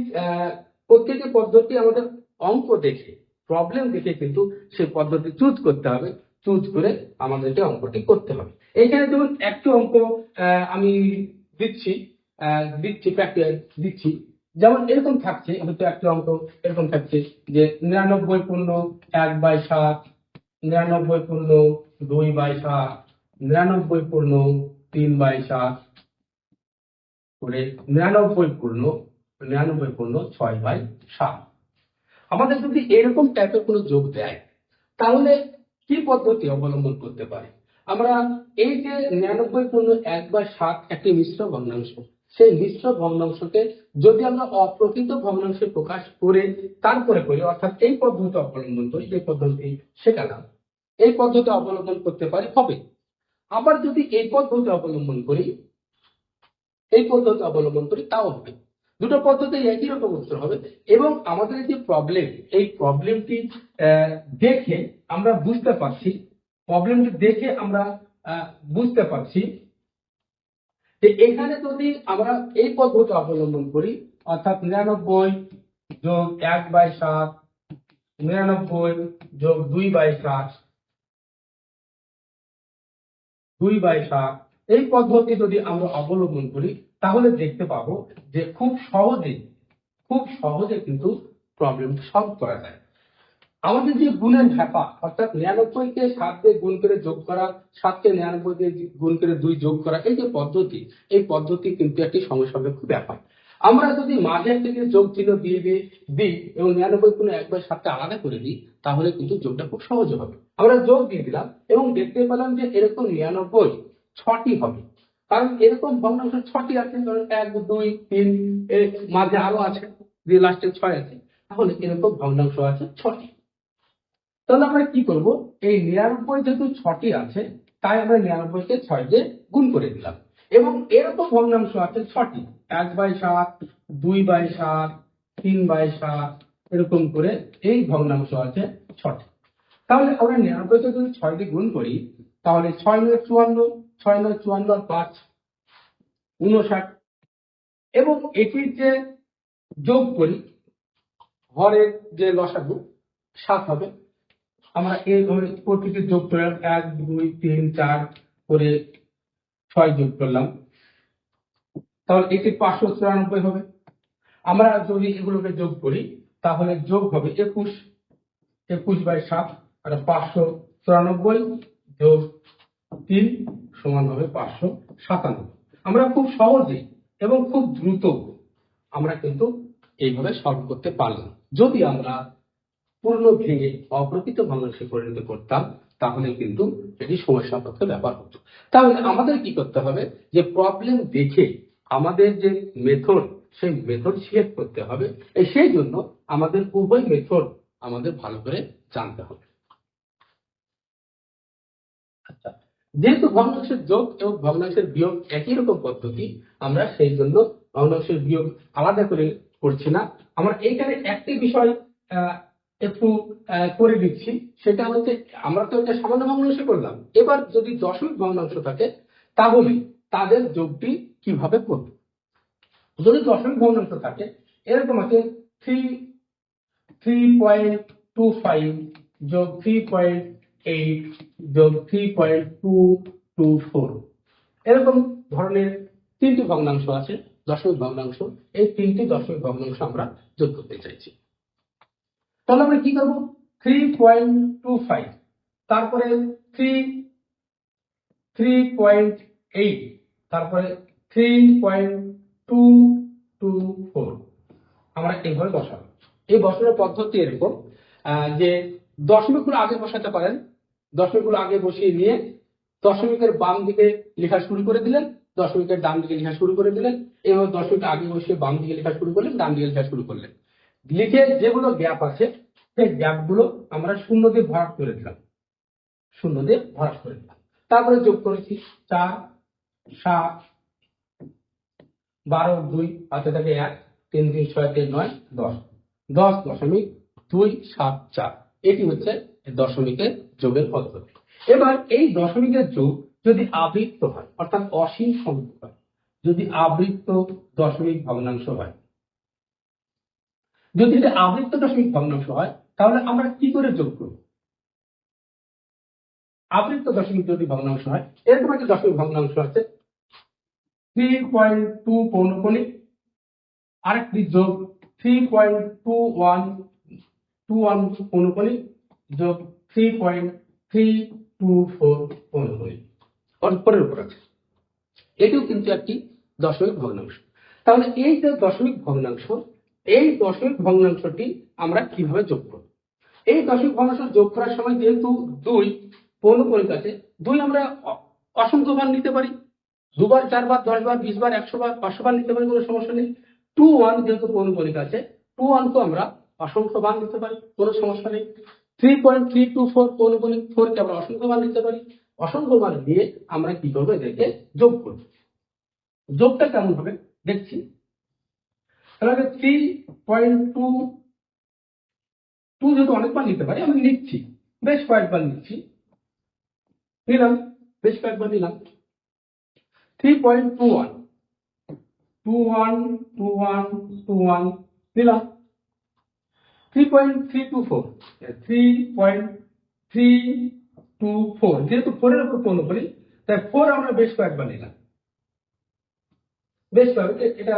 প্রত্যেকটি পদ্ধতি আমাদের অঙ্ক দেখে, প্রবলেম দেখে কিন্তু সেই পদ্ধতি চুজ করতে হবে। চুজ করে আমাদেরকে অঙ্কটি করতে হবে। এইখানে ধরুন একটি অঙ্ক আমি দিচ্ছি, যেমন এরকম থাকছে। হয়তো একটি অঙ্ক এরকম থাকছে যে 99 পূর্ণ 1/7, 99 পূর্ণ 2/7, 99 পূর্ণ 3/7 করে 99 পূর্ণ 6/7। আমাদের যদি এরকম টাইপের কোনো যোগ দেয়, তাহলে কি পদ্ধতি অবলম্বন করতে পারি আমরা? এই যে 99 পূর্ণ 1/7 একটি মিশ্র ভগ্নাংশ, সেই মিশ্র ভগ্নাংশকে যদি আমরা অপ্রকৃত ভগ্নাংশে প্রকাশ করে তারপরে করি, অর্থাৎ এই পদ্ধতি অবলম্বন করি, যে পদ্ধতি শেখালাম, এই পদ্ধতি অবলম্বন করতে পারি হবে। আবার যদি এই পদ্ধতি অবলম্বন করি তাও হবে। দুটো পদ্ধতি একই রকম উত্তর হবে। এবং আমাদের যে প্রবলেম, এই প্রবলেমটি দেখে আমরা বুঝতে পারছি যে এখানে যদি আমরা এই পদ্ধতি অবলম্বন করি, অর্থাৎ 99 যোগ 1/7, 99 যোগ 2/7, এই পদ্ধতি যদি আমরা অবলম্বন করি, তাহলে দেখতে পাবো যে খুব সহজে কিন্তু প্রবলেমটি সলভ করা যায়। আমাদের যে গুণের ব্যাপার, অর্থাৎ 99 কে 7 দিয়ে গুণ করে যোগ করা, 7 কে 99 দিয়ে গুণ করে 2 যোগ করা, এই যে পদ্ধতি, এই পদ্ধতি কিন্তু একটি সময় সাপেক্ষ ব্যাপার। আমরা যদি মাঝে থেকে যোগ চিহ্ন দিয়ে দিই এবং 99 গুণে 1/7 আলাদা করে দিই, তাহলে কিন্তু যোগটা খুব সহজে হবে। আমরা যোগ দিয়ে দিলাম এবং দেখতে পেলাম যে এরকম 99 6টি হবে। কারণ এরকম ভগ্নাংশ 6টি আছে, ধরুন 1 2 3, এর মাঝে আরো আছে, দিয়ে লাস্টে 6 আছে। তাহলে এরকম ভগ্নাংশ আছে 6টি। তাহলে আমরা কি করব, এই 99 যেহেতু 6টি আছে, তাই আমরা 99 কে 6 দিয়ে গুণ করে দিলাম। এবং এরকম ভগ্নাংশ আছে 6টি, 1/7, 2/7, 3/7, এরকম করে এই ভগ্নাংশ আছে 6টি। তাহলে আমরা 99 কে যদি 6 দিয়ে গুণ করি, তাহলে 6 9 54, 6 9 54 আর 5 59। এবং এটির যে যোগ করি, হরের যে লসাগু 7 হবে। আমরা এইভাবে প্রতিটি যোগ করলাম, 1 2 3 4 করে 6 যোগ করলাম, তাহলে এটি 594 হবে। আমরা যদি এগুলোকে যোগ করি তাহলে যোগ হবে 21/7 আর 594 যোগ 3 সমান হবে 597। আমরা খুব সহজে এবং খুব দ্রুত আমরা কিন্তু এইভাবে সলভ করতে পারলাম। যদি আমরা পূর্ণ ভেঙে অপ্রকৃত ভগ্নাংশে পরিণত করতাম তাহলে কিন্তু এটি সমস্যা সাপেক্ষ ব্যাপার হতো। তাহলে আমাদের কি করতে হবে, যে প্রবলেম দেখে আমাদের যে মেথড সেই মেথড সিলেক্ট করতে হবে। সেই জন্য আমাদের উভয় মেথড আমাদের ভালো করে জানতে হবে। আচ্ছা, যেহেতু ভগ্নাংশের যোগ এবং ভগ্নাংশের বিয়োগ একই রকম পদ্ধতি, আমরা সেই জন্য ভগ্নাংশের বিয়োগ আলাদা করে করছি না। আমরা এইখানে একটি বিষয় একটু করে দিচ্ছি, সেটা হচ্ছে আমরা তো এটা সামান্য ভগ্নাংশ করলাম, এবার যদি দশমিক ভগ্নাংশ থাকে তাহলে তাদের যোগটি কিভাবে করব। যদি দশমিক ভগ্নাংশ থাকে এরকম আছে 3.25 যোগ 3.8 যোগ 3.224 এরকম ধরনের তিনটি ভগ্নাংশ আছে, দশমিক ভগ্নাংশ। এই তিনটি দশমিক ভগ্নাংশ আমরা যোগ করতে চাইছি। তাহলে আমরা কি করব, 3.25 তারপরে 3.8 তারপরে 3.224 আমরা এইভাবে বসাবো। এই বসানোর পদ্ধতি এরকম যে দশমিকগুলো আগে বসাতে পারেন, দশমিকগুলো আগে বসিয়ে নিয়ে দশমিকের বাম দিকে লেখা শুরু করে দিলেন, দশমিকের ডান দিকে লেখা শুরু করে দিলেন, এবার দশমিক আগে বসিয়ে বাম দিকে লেখা শুরু করলেন, ডান দিকে লেখা শুরু করলেন। লিখে যেগুলো গ্যাপ আছে সেই গ্যাপগুলো আমরা শূন্য দিয়ে ভরাট করে দিলাম, শূন্য দিয়ে ভরাট করে দিলাম। তারপরে যোগ করেছি 4, 7, 12, 2 হাতে থাকে 1, 3, 3, 6, 3, 9, 10, 10.274। এটি হচ্ছে দশমিকের যোগের পদ্ধতি। এবার এই দশমিকের যোগ যদি আবৃত্ত হয় অর্থাৎ অসীম সংখ্যক হয়, যদি আবৃত্ত দশমিক ভগ্নাংশ হয়, যদি এটা আবৃত্ত দশমিক ভগ্নাংশ হয় তাহলে আমরা কি করে যোগ করব। আবৃত্ত দশমিক যদি ভগ্নাংশ হয় এরকম একটা দশমিক ভগ্নাংশ আছে 3.2 পৌনঃপুনিক, আরেকটি যোগ 3.21 পৌনঃপুনিক যোগ 3.324 পৌনঃপুনিক পরের উপর আছে। এটিও কিন্তু একটি দশমিক ভগ্নাংশ। তাহলে এই যে দশমিক ভগ্নাংশ, এই দশমিক ভগ্নাংশটি আমরা কিভাবে যোগ করব। এই দশমিক ভগ্নাংশ যোগ করার সময় যেহেতু 2 পৌনঃপুনিক আছে, 2 আমরা অসংখ্য বার নিতে পারি, 2 বার, 4 বার, 10 বার, 20 বার, 100 বার, 500 বার নিতে পারি, কোনো সমস্যা নেই। 21 যেহেতু পৌনঃপুনিক আছে, 21 তো আমরা অসংখ্য বার নিতে পারি, কোনো সমস্যা নেই। 3.324 পৌনঃপুনিক, 4 কে আমরা অসংখ্য বার নিতে পারি। অসংখ্য বার দিয়ে আমরা কি করবো, এদেরকে যোগ করব। যোগটা কেমন হবে দেখছি। তাহলে 3.2 যেহেতু অনেকবার নিতে পারি আমি লিখছি, বেশ কয়েকবার নিচ্ছি, নিলাম, বেশ কয়েকবার নিলাম। 3.21 নিলাম। 3.324 যেহেতু 4 এর উপর পৌনঃপুনিক তাই 4 আমরা বেশ কয়েকবার নিলাম, বেশ কয়েকবার। এটা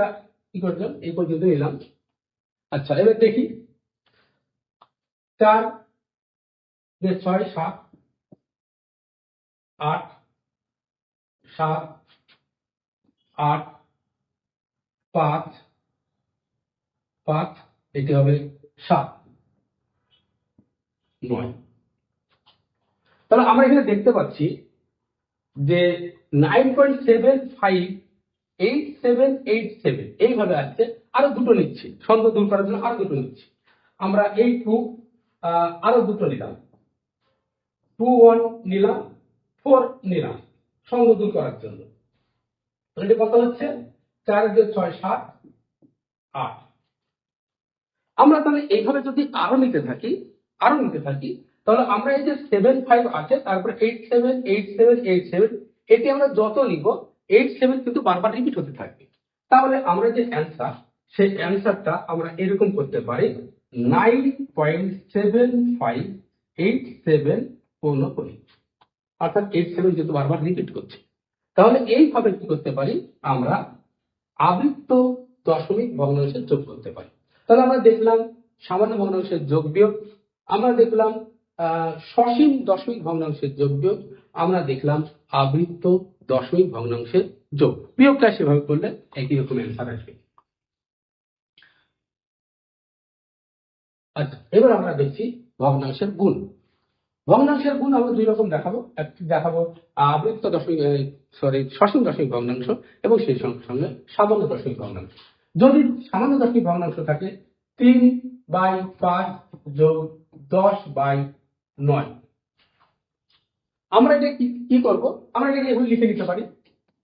কি করলাম, এই পর্যন্ত নিলাম। আচ্ছা, এবার দেখি 4, 6, 7, 8, 7, 8, 5, 5, এটি হবে 7, 9। তাহলে আমরা এখানে দেখতে পাচ্ছি যে 9.758787 এইভাবে আসছে। আরো দুটো নিচ্ছি, সন্দেহ দূর করার জন্য আরো দুটো নিচ্ছি। আমরা এই 2 আরো দুটো নিলাম, 21 নিলাম, 4 নিলাম, সন্দেহ দূর করার জন্য। এটা কত হচ্ছে, 4, 6, 7, 8। আমরা তাহলে এইভাবে যদি আরো নিতে থাকি তাহলে আমরা এই যে 75 আছে, তারপরে 87, 87, 87, এটি আমরা যত নিব 87 কিন্তু বারবার রিপিট হতে থাকবে। তাহলে আমরা যে অ্যান্সার, সেই অ্যান্সারটা আমরা এরকম করতে পারি 9.7587 পৌনঃপুনিক, অর্থাৎ 87 যেহেতু বারবার রিপিট করছে। তাহলে এইভাবে কি করতে পারি, আমরা আবৃত্ত দশমিক ভগ্নাংশের যোগ করতে পারি। তাহলে আমরা দেখলাম সামান্য ভগ্নাংশের যোগ বিয়োগ, আমরা দেখলাম সসীম দশমিক ভগ্নাংশের যোগ বিয়োগ, আমরা দেখলাম আবৃত্ত দশমিক ভগ্নাংশের যোগ বিয়োগটা সেভাবে করলে একই রকম অ্যান্সার আসবে। আচ্ছা, এবার আমরা দেখছি ভগ্নাংশের গুণ। ভগ্নাংশের গুণ আমরা দুই রকম দেখাবো। একটি দেখাবো আবৃত্ত দশমিক সসীম দশমিক ভগ্নাংশ এবং সেই সঙ্গে সঙ্গে সামান্য দশমিক ভগ্নাংশ। যদি সামান্য দশমিক ভগ্নাংশ থাকে 3/5 যোগ 10/9, আমরা এটা কি করব, আমরা এটাকে এভাবে লিখে নিতে পারি।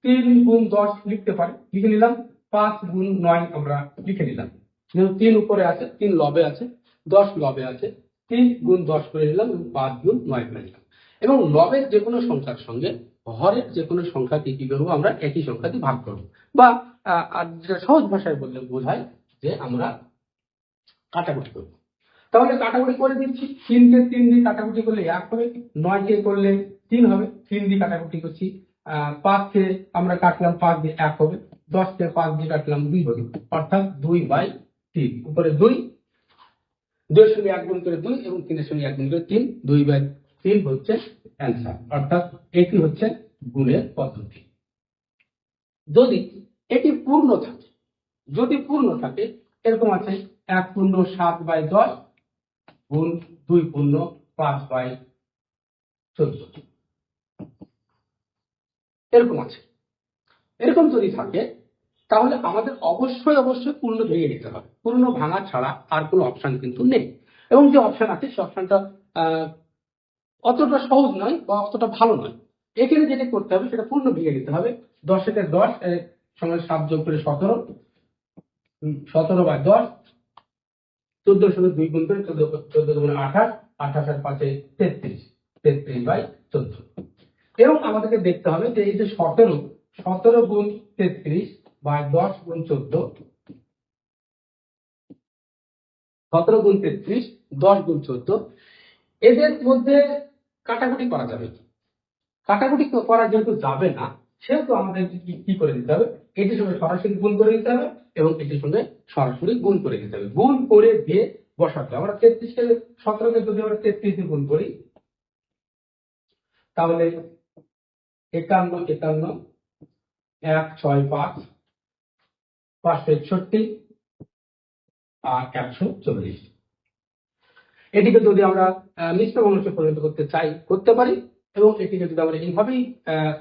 3 গুণ 10 লিখতে পারি, লিখে নিলাম। 5 গুণ 9 আমরা লিখে নিলাম। যেহেতু 3 উপরে আছে, 3 লবে আছে, 10 লবে আছে, 3 গুণ 10 করে নিলাম এবং 5 গুণ 9 করে নিলাম। এবং লবের যে কোনো সংখ্যার সঙ্গে হরের যে কোনো সংখ্যাকে কি করবো, আমরা একই সংখ্যা দিয়ে ভাগ করবো, বা যেটা সহজ ভাষায় বললে বোঝায় যে আমরা কাটাকুটি করবো। তাহলে কাটাকুটি করে দিচ্ছি। 3 কে 3 দিয়ে কাটাকুটি করলে 1 হবে, 9 কে করলে 3 হবে, 3 দিয়ে কাটাকুটি করছি। 5 কে আমরা কাটলাম, 5 দিয়ে 1 হবে, 10 কে 5 দিয়ে কাটলাম 2 হবে, অর্থাৎ 2/3। উপরে 2, 2 এর সঙ্গে 1 গুণ করে 2 এবং 3 এর সঙ্গে 1 গুণ করে 3, 2/3 হচ্ছে অ্যান্সার। অর্থাৎ এটি হচ্ছে গুণের পদ্ধতি। যদি এটি পূর্ণ থাকে, যদি পূর্ণ থাকে, এরকম আছে 1 পূর্ণ 7/10 গুণ 2 পূর্ণ 5/14, এরকম আছে। এরকম যদি থাকে তাহলে আমাদের অবশ্যই পূর্ণ ভেঙে নিতে হবে। পূর্ণ ভাঙা ছাড়া আর কোনো অপশন কিন্তু নেই। এবং যে অপশন আছে সে অপশনটা অতটা সহজ নয় বা অতটা ভালো নয়। এখানে যেটা করতে হবে সেটা পূর্ণ ভেঙে নিতে হবে। 10 থেকে 10 এর সঙ্গে 7 যোগ করে 17, 17/10, 14 এর সঙ্গে 2 গুণ করে 14 গুণ 28, 28 আর 5 33, 33/14। এবং আমাদেরকে দেখতে হবে যে এই যে 17 গুণ 33/10 গুণ 14, 17 গুণ 33, 10 গুণ 14, এদের মধ্যে কাটাকুটি করা যাবে কি? কাটাকুটি করা যেহেতু যাবে না, সেহেতু আমাদের কি করে দিতে হবে, এটির সঙ্গে সরাসরি গুণ করে দিতে হবে এবং এটির সঙ্গে সরাসরি গুণ করে দিতে হবে। গুণ করে দিয়ে বসাতে হবে। আমরা 33 কে 17 কে যদি আমরা 33 দিয়ে গুণ করি তাহলে 51, 51, 1, 6, 5, 561 আর 140। এটিকে যদি আমরা মিশ্র ভগ্নাংশে পরিণত করতে চাই করতে পারি, এবং এটিকে যদি আমরা এইভাবেই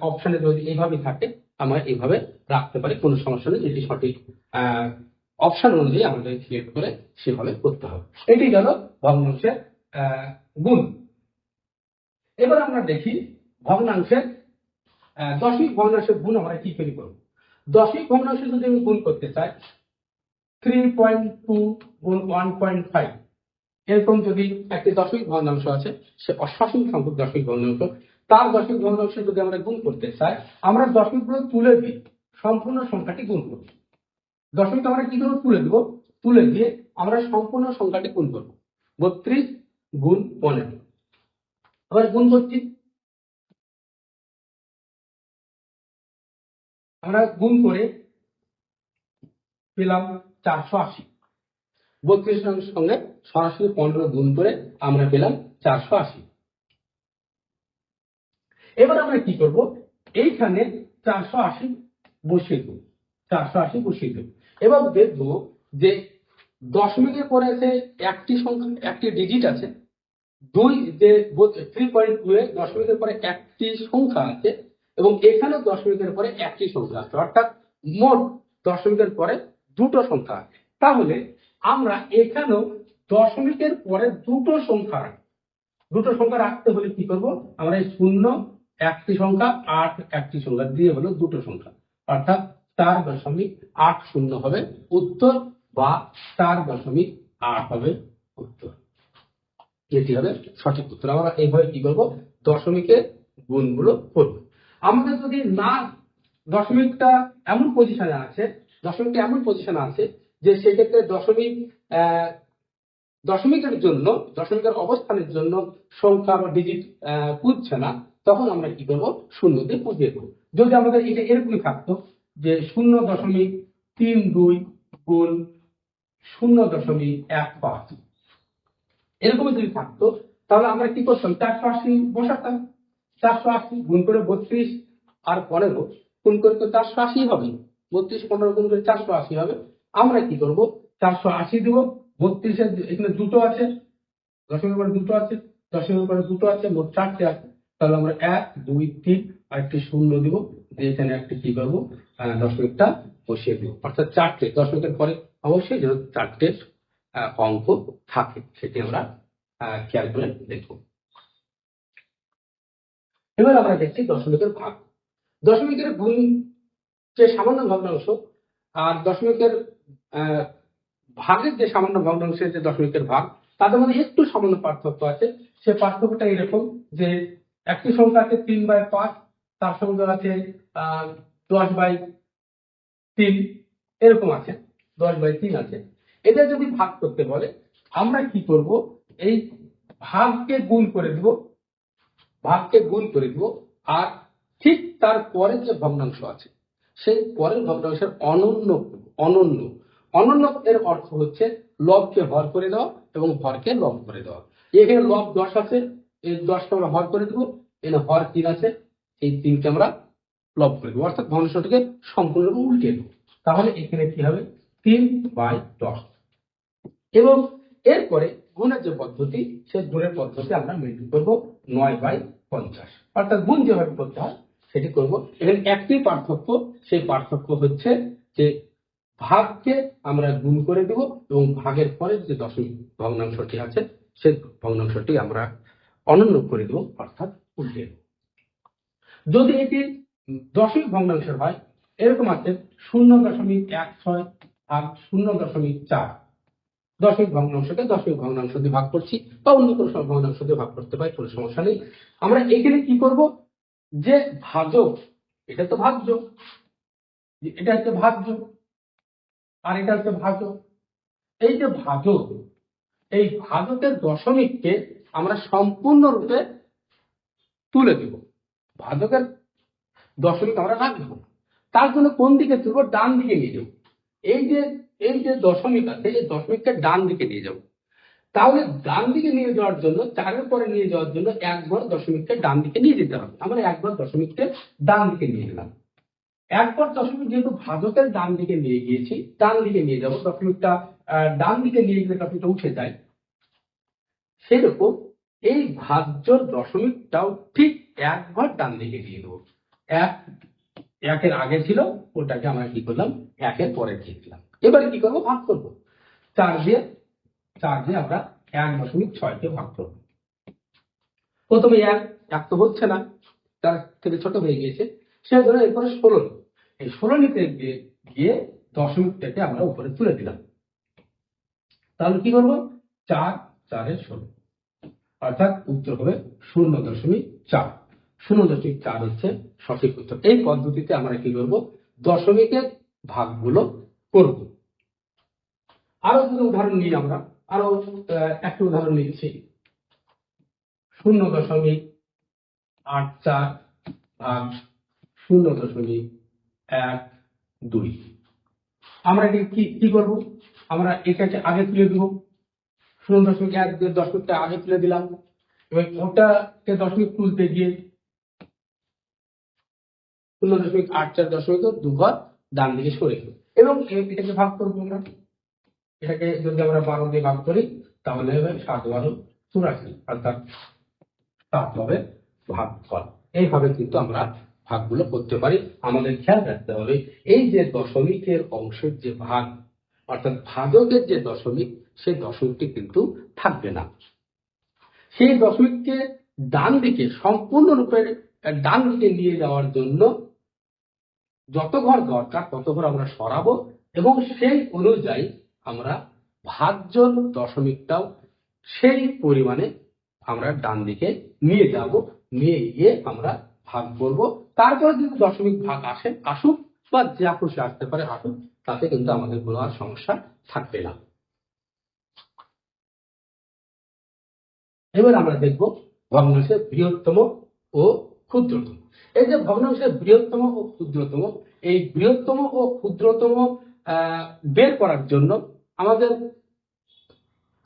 অপশনে যদি এইভাবেই থাকে আমরা এইভাবে রাখতে পারি, কোনো সমস্যা নেই। এটি সঠিক অপশন অনুযায়ী আমাদের সিলেক্ট করে সেভাবে করতে হবে। এটি গেল ভগ্নাংশের গুণ। এবার আমরা দেখি ভগ্নাংশের দশমিক ভগ্নাংশের গুণ আমরা কি করে করব। দশমিক ভগ্নাংশে যদি আমি গুণ করতে চাই 3.2 গুণ 1.5, এরকম যদি একটি দশমিক ভগ্নাংশ আছে, সে অসীম সংখ্যক দশমিক ভগ্নাংশ, তার দশমিক ভগ্নাংশ যদি আমরা গুণ করতে চাই, আমরা দশমিকগুলো তুলে দিয়ে সম্পূর্ণ সংখ্যাটি গুণ করব। দশমিক আমরা কি করে তুলে দেব, তুলে দিয়ে আমরা সম্পূর্ণ সংখ্যাটি গুণ করব। 32 গুণ 15, আবার গুণ করছি, আমরা গুণ করে পেলাম 480। 32 এর সঙ্গে সরাসরি 15 গুণ করে আমরা পেলাম 480। এবার আমরা কি করব, এইখানে 480 বসিয়ে দেব, 480 বসিয়ে দেব। এবার দেখব যে দশমিকের পরে যে একটি সংখ্যা, একটি ডিজিট আছে, 2 যে 3.2 এ দশমিকের পরে একটি সংখ্যা আছে এবং এখানে দশমিকের পরে একটি সংখ্যা আছে, অর্থাৎ মোট দশমিকের পরে দুটো সংখ্যা আছে। তাহলে আমরা এখানেও দশমিকের পরে দুটো সংখ্যা রাখবো। দুটো সংখ্যা রাখতে হলে কি করব, আমরা এই 0 একটি সংখ্যা, 8 একটি সংখ্যা দিয়ে হলো দুটো সংখ্যা, অর্থাৎ 4.80 হবে উত্তর, বা 4.8 হবে উত্তর। এটি হবে সঠিক উত্তর। আমরা এইভাবে কি করব, দশমিকের গুণগুলো করব। আমাদের যদি না দশমিকটা এমন পজিশনে আছে, দশমিকটা এমন পজিশনে আছে যে সেক্ষেত্রে দশমিকের জন্য, দশমিকের অবস্থানের জন্য সংখ্যা বা ডিজিট পুজছে না, তখন আমরা কি করব, 0 দিয়ে পুজিয়ে দেবো। যদি আমাদের এটা এরকমই থাকতো যে 0.0 32 গুণ 0.15 এরকম যদি থাকতো তাহলে আমরা কি করতাম, 480 বসাতাম। 480 গুণ করে 32 আর 15 গুণ করে তো 480 হবে। 32 15 গুণ করে 480 হবে। আমরা কি করব, 480 দিব। 32 এর এখানে দুটো আছে, দশমিকের পরে দুটো আছে, দশমিকের পরে দুটো আছে, মোট 4টে আছে। তাহলে আমরা 1 2 3 আর একটি শূন্য দিব, দিয়ে এখানে একটি কি করবো, দশমিকটা বসিয়ে দিব। অর্থাৎ 4টে, দশমিকের পরে অবশ্যই যেন 4টে অঙ্ক থাকে, সেটি আমরা খেয়াল করে দেখব। এবার আমরা দেখছি দশমিকের ভাগ। দশমিকের গুণ যে সামান্য ভগ্নাংশ আর দশমিকের ভাগের যে সামান্য ভগ্নাংশের যে দশমিকের ভাগ, তাদের মধ্যে একটু সামান্য পার্থক্য আছে। সে পার্থক্যটা এরকম যে একটি সংখ্যা আছে 3/5, তার সংখ্যা আছে 10/3, এরকম আছে, 10/3 আছে। এটা যদি ভাগ করতে বলে আমরা কি করব, এই ভাগকে গুণ করে দিব, ভাগকে গুণ করে দিব, আর ঠিক তার পরে যে ভগ্নাংশ আছে সেই পরের ভগ্নাংশের অনন্য অনন্য অনন্য এর অর্থ হচ্ছে লবকে হর করে দেওয়া এবং হরকে লব করে দেওয়া। এখানে লব 10 আছে, এই 10কে আমরা হর করে দেবো, এখানে হর 3 আছে, এই 3কে আমরা লব করে দেবো, অর্থাৎ ভগ্নাংশটিকে সম্পূর্ণরূপে উল্টে দেবো। তাহলে এখানে কি হবে, 3/10। এবং এরপরে গুণের যে পদ্ধতি, সেই গুণের পদ্ধতি আমরা মেনটেন করবো 9/50, অর্থাৎ গুণ যেভাবে করতে হয় সেটি করব। এখানে একটি পার্থক্য, সেই পার্থক্য হচ্ছে যে ভাগকে আমরা গুণ করে দেব এবং ভাগের পরে যে দশমিক ভগ্নাংশটি আছে সেই ভগ্নাংশটি আমরা অনন্য করে দেব, অর্থাৎ উল্টে দেব। যদি এটি দশমিক ভগ্নাংশের হয়, এরকম আছে 0.16 ভাগ 0.4, দশমিক ভগ্নাংশকে দশমিক ভগ্নাংশ দিয়ে ভাগ করছি বা অন্য কোনো ভগ্নাংশ দিয়ে ভাগ করতে পারি, কোনো সমস্যা নেই। আমরা এখানে কি করব, যে ভাজক, এটা তো ভাজ্য, এটা হচ্ছে ভাজ্য আর এটা হচ্ছে ভাজক। এই যে ভাজক, এই ভাজকের দশমিককে আমরা সম্পূর্ণরূপে তুলে দেব, ভাজকের দশমিক আমরা রাখবো। তার জন্য কোন দিকে তুলবো, ডান দিকে নিয়ে যাবো। এই যে দশমিক আছে, এই দশমিককে ডান দিকে নিয়ে যাবো। তাহলে ডান দিকে নিয়ে যাওয়ার জন্য, 4-এর পরে নিয়ে যাওয়ার জন্য এক ঘর দশমিককে ডান দিকে নিয়ে যেতে হবে। আমরা এক ঘর দশমিককে ডান দিকে নিয়ে গেলাম। এক ঘর দশমিক যেহেতু ভাজকের ডান দিকে নিয়ে গিয়েছি, ডান দিকে নিয়ে যাবো, দশমিকটা ডান দিকে নিয়ে গেলে দশমিকটা উঠে যায়। সেরকম এই ভাজ্য দশমিকটাও ঠিক এক ঘর ডান দিকে নিয়ে দেবো। একের আগে ছিল, ওটাকে আমরা কি করলাম, একের পরে দিয়ে দিলাম। এবারে কি করবো, ভাগ করবো। 4 দিয়ে আমরা 1.6কে ভাগ করবো। প্রথমে এক তো হচ্ছে না, তার থেকে ছোট হয়ে গিয়েছে, সেই জন্য এরপরে 16, এই 16 নিতে গিয়ে দশমিকটাকে আমরা উপরে তুলে দিলাম। তাহলে কি করবো, 4 4 16, অর্থাৎ উত্তর হবে 0.4। 0.4 হচ্ছে সঠিক উত্তর। এই পদ্ধতিতে আমরা কি করব, দশমিকের ভাগগুলো করব। আরো যদি উদাহরণ নিই, আমরা আরো একটা উদাহরণ নিচ্ছি। 0.84 ভাগ 0.12। আমরা এটি কি করব, আমরা এটাকে আগে তুলে দেব। 0.1 দশমিকটা আগে তুলে দিলাম, এবং ওটাকে দশমিক তুলতে গিয়ে 0.84 দশমিকের 2 ঘর ডান দিকে সরে গেল। এবং এটাকে ভাগ করবো আমরা। এটাকে যদি আমরা 12 দিয়ে ভাগ করি তাহলে হবে 7-12 84, অর্থাৎ 7 হবে ভাগফল। এইভাবে কিন্তু আমরা ভাগগুলো করতে পারি। আমাদের খেয়াল রাখতে হবে, এই যে দশমিকের অংশের যে ভাগ, অর্থাৎ ভাজকের যে দশমিক, সেই দশমিকটি কিন্তু থাকবে না। সেই দশমিককে ডান দিকে, সম্পূর্ণরূপে ডান দিকে নিয়ে যাওয়ার জন্য যত ঘর দরকার তত ঘর আমরা সরাবো, এবং সেই অনুযায়ী আমরা ভাজ্য দশমিকটাও সেই পরিমাণে আমরা ডান দিকে নিয়ে যাব। নিয়ে গিয়ে আমরা ভাগ করব। তারপরে যদি দশমিক ভাগ আসুক বা যা খুশি আসতে পারে আসুক, তাতে কিন্তু আমাদের কোনো আর সমস্যা থাকবে না। এবার আমরা দেখব ভগ্নাংশের বৃহত্তম ও ক্ষুদ্রতম। এই যে ভগ্নাংশের বৃহত্তম ও ক্ষুদ্রতম, এই বৃহত্তম ও ক্ষুদ্রতম বের করার জন্য আমাদের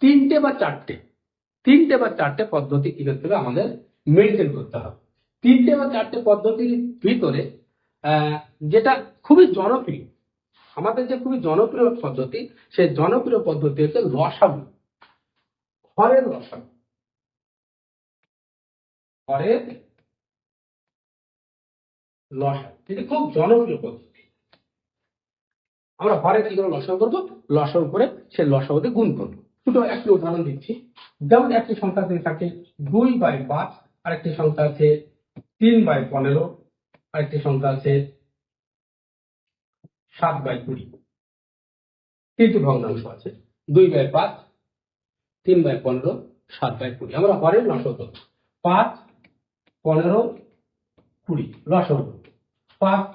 তিনটে বা চারটে পদ্ধতি কি করতে হবে, আমাদের মেনটেন করতে হবে। তিনটে বা চারটে পদ্ধতির ভিতরে যেটা খুবই জনপ্রিয়, আমাদের যে খুবই জনপ্রিয় পদ্ধতি, সেই জনপ্রিয় পদ্ধতি হচ্ছে লসাগু, হরের লসাগু। হরের লসাগু এটি খুব জনপ্রিয় পদ্ধতি। আমরা হরে কি করে লসাগু করবো, লসাগু করে সে লসাগুতে গুণ করবো। ছোট একটি উদাহরণ দিচ্ছি। যেমন একটি সংখ্যা থাকে 2/5, আরেকটি সংখ্যা আছে 3/15, আরেকটি সংখ্যা আছে 7/20। তিনটি ভগ্নাংশ আছে, 2/5, 3/15, 7/20। আমরা হরের লসাগু করব, 5, 15, 20 লসাগু। 5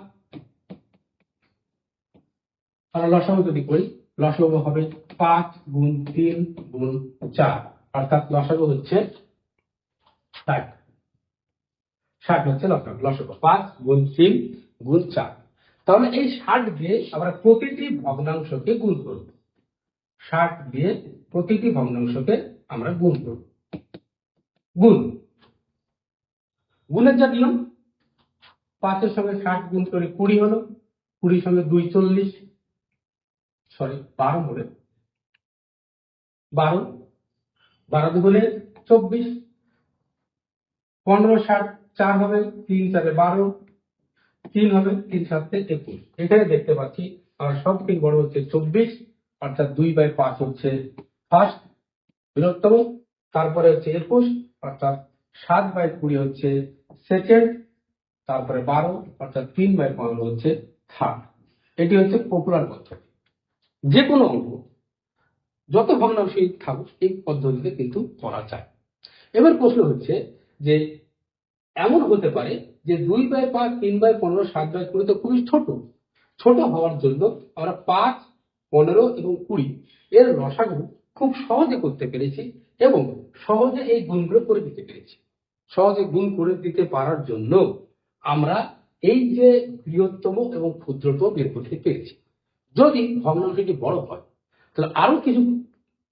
আমরা লসাগু যদি করি, লসাগু হবে 5 গুণ 3 গুণ 4, অর্থাৎ লসাগু হচ্ছে 60। 60 হচ্ছে লসাগু 5 গুণ 3 গুণ 4। তাহলে এই 60 দিয়ে আমরা প্রতিটি ভগ্নাংশকে গুণ করব। 60 দিয়ে প্রতিটি ভগ্নাংশকে আমরা গুণ করব। গুণের যা নিয়ম, 5 এর সঙ্গে 60 গুণ করে 20 হলো, 20 সঙ্গে 2 40, 12 হলে 12, 12 দুগুণে 24, 15 60 4 হবে, 3 4 12, 3 হবে, 3 7 21। এখানে দেখতে পাচ্ছি আমার সব থেকে বড় হচ্ছে 24, অর্থাৎ 2/5 হচ্ছে ফার্স্ট বৃহত্তম, তারপরে হচ্ছে 21, অর্থাৎ 7/20 হচ্ছে সেকেন্ড, তারপরে 12, অর্থাৎ 3/15 হচ্ছে থার্ড। এটি হচ্ছে পপুলার পদ্ধতি। যে কোনো অঙ্ক যত ভগ্নাংশই থাকুক এই পদ্ধতিতে কিন্তু করা যায়। এবার প্রশ্ন হচ্ছে যে এমন হতে পারে যে 2/5, 3/15, 7/20 তো খুবই ছোট হওয়ার জন্য আমরা 5, 15 এবং 20 এর লসাগু খুব সহজে করতে পেরেছি এবং সহজে এই গুণগুলো করে দিতে পেরেছি। সহজে গুণ করে দিতে পারার জন্য আমরা এই যে বৃহত্তম এবং ক্ষুদ্রতম বের করতে পেরেছি। যদি ভগ্নাংশটি বড় হয় তাহলে আরো কিছু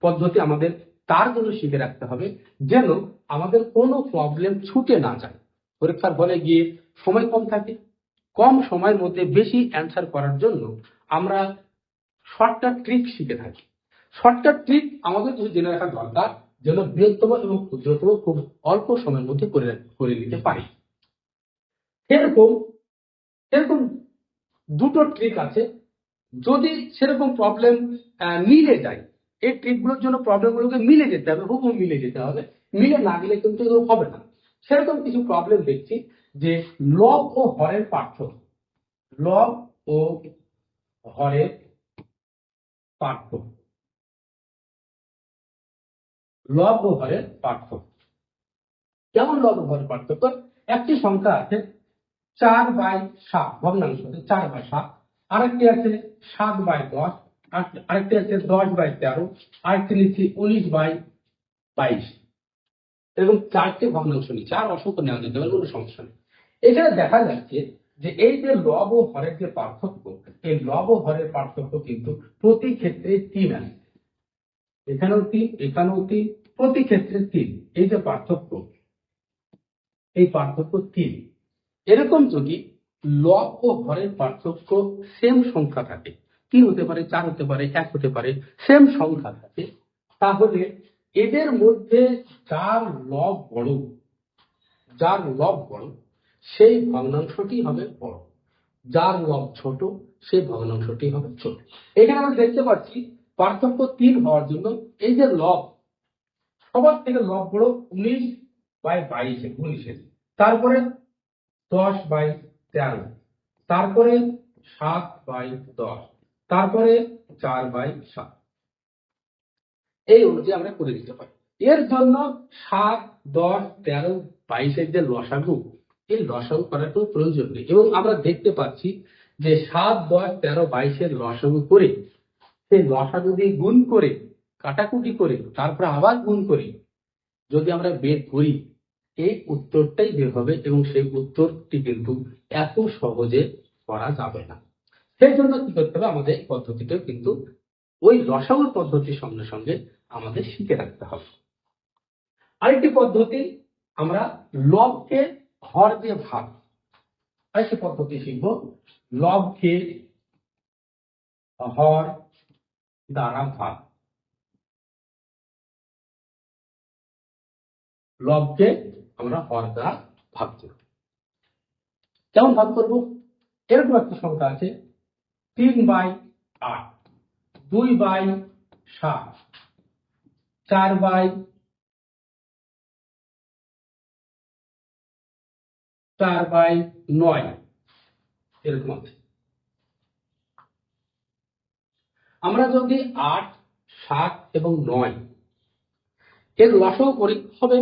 পদ্ধতি আমাদের তার জন্য শিখে রাখতে হবে, যেন আমাদের কোনো প্রবলেম ছুটে না যায়। পরীক্ষার হলে গিয়ে সময় কম থাকে, কম সময়ের মধ্যে বেশি অ্যান্সার করার জন্য আমরা শর্টকাট ট্রিক শিখে থাকি। শর্টকাট ট্রিক আমাদের কিছু জেনে রাখা দরকার, যেন বৃহত্তম এবং ক্ষুদ্রতম খুব অল্প সময়ের মধ্যে করে নিতে পারি। এরকম দুটো ট্রিক আছে। যদি সেরকম প্রবলেম মিলে যায়, এই ট্রিকগুলোর জন্য প্রবলেমগুলোকে মিলে যেতে হবে, হুবহু মিলে যেতে হবে, মিলে না গেলে কিন্তু এগুলো হবে না। সেরকম কিছু প্রবলেম দেখছি যে লব ও হরের পার্থক্য, লব ও হরের পার্থক্য, লব ও হরের পার্থক্য। কেমন লব ও হরের পার্থক্য? একটি সংখ্যা আছে 4/7 ভগ্নাংশ 4/7, আরেকটি আছে 7/10, আরেকটি আছে 10/13, আরেকটি নিচ্ছি 19/22। এরকম 4টে ভগ্নাংশ নিচ্ছে, আর অসংখ্য নেওয়া যেতে পারে, কোনো সমস্যা নেই। এখানে দেখা যাচ্ছে যে এই যে লব ও হরের যে পার্থক্য, এই লব ও হরের পার্থক্য কিন্তু প্রতি ক্ষেত্রে 3 আছে। এখানেও 3, এখানেও 3, প্রতি ক্ষেত্রে 3। এই যে পার্থক্য, এই পার্থক্য 3। এরকম যদি লব ও হরের পার্থক্য সেম সংখ্যা থাকে, 3 হতে পারে, 4 হতে পারে, 1 হতে পারে, সেম সংখ্যা থাকে, তাহলে এদের মধ্যে যার লব বড় সেই ভগ্নাংশটি হবে বড়, যার লব ছোট সেই ভগ্নাংশটি হবে ছোট। এখানে আমরা দেখতে পাচ্ছি পার্থক্য 3 হওয়ার জন্য এই যে লব, সবার থেকে লব বড় 19/22, তারপরে 10/13, তারপরে 7/10, তারপরে 4/7। এই অনুযায়ী আমরা করে দিতে পারি। এর জন্য 7, 10, 13, 22 যে লসাগু, এই লসাগু করার কোনো প্রয়োজন নেই। এবং আমরা দেখতে পাচ্ছি যে 7, 10, 13, 22 লসাগু করে সেই লসাগু দিয়ে গুণ করে কাটাকুটি করে তারপরে আবার গুণ করে যদি আমরা বের করি, এই উত্তরটাই বের হবে এবং সেই উত্তরটি কিন্তু এত সহজে করা যাবে না। সেই জন্য কি করতে হবে, আমাদের এই পদ্ধতিটা কিন্তু ওই লসাগুর পদ্ধতির সঙ্গে সঙ্গে আমাদের শিখে রাখতে হবে। আরেকটি পদ্ধতি, আমরা লবকে হর দিয়ে ভাগ, আরেকটি পদ্ধতি শিখবো, লবকে হর দ্বারা ভাগ। লবকে আমরা হর দ্বারা ভাগ করব। কেমন ভাগ করব? এরকম একটা সংখ্যা আছে 3/8, 2/7, 4/9 এরকম আছে। আমরা যদি 8, 7 এবং 9 এর লসাগু করি, হবে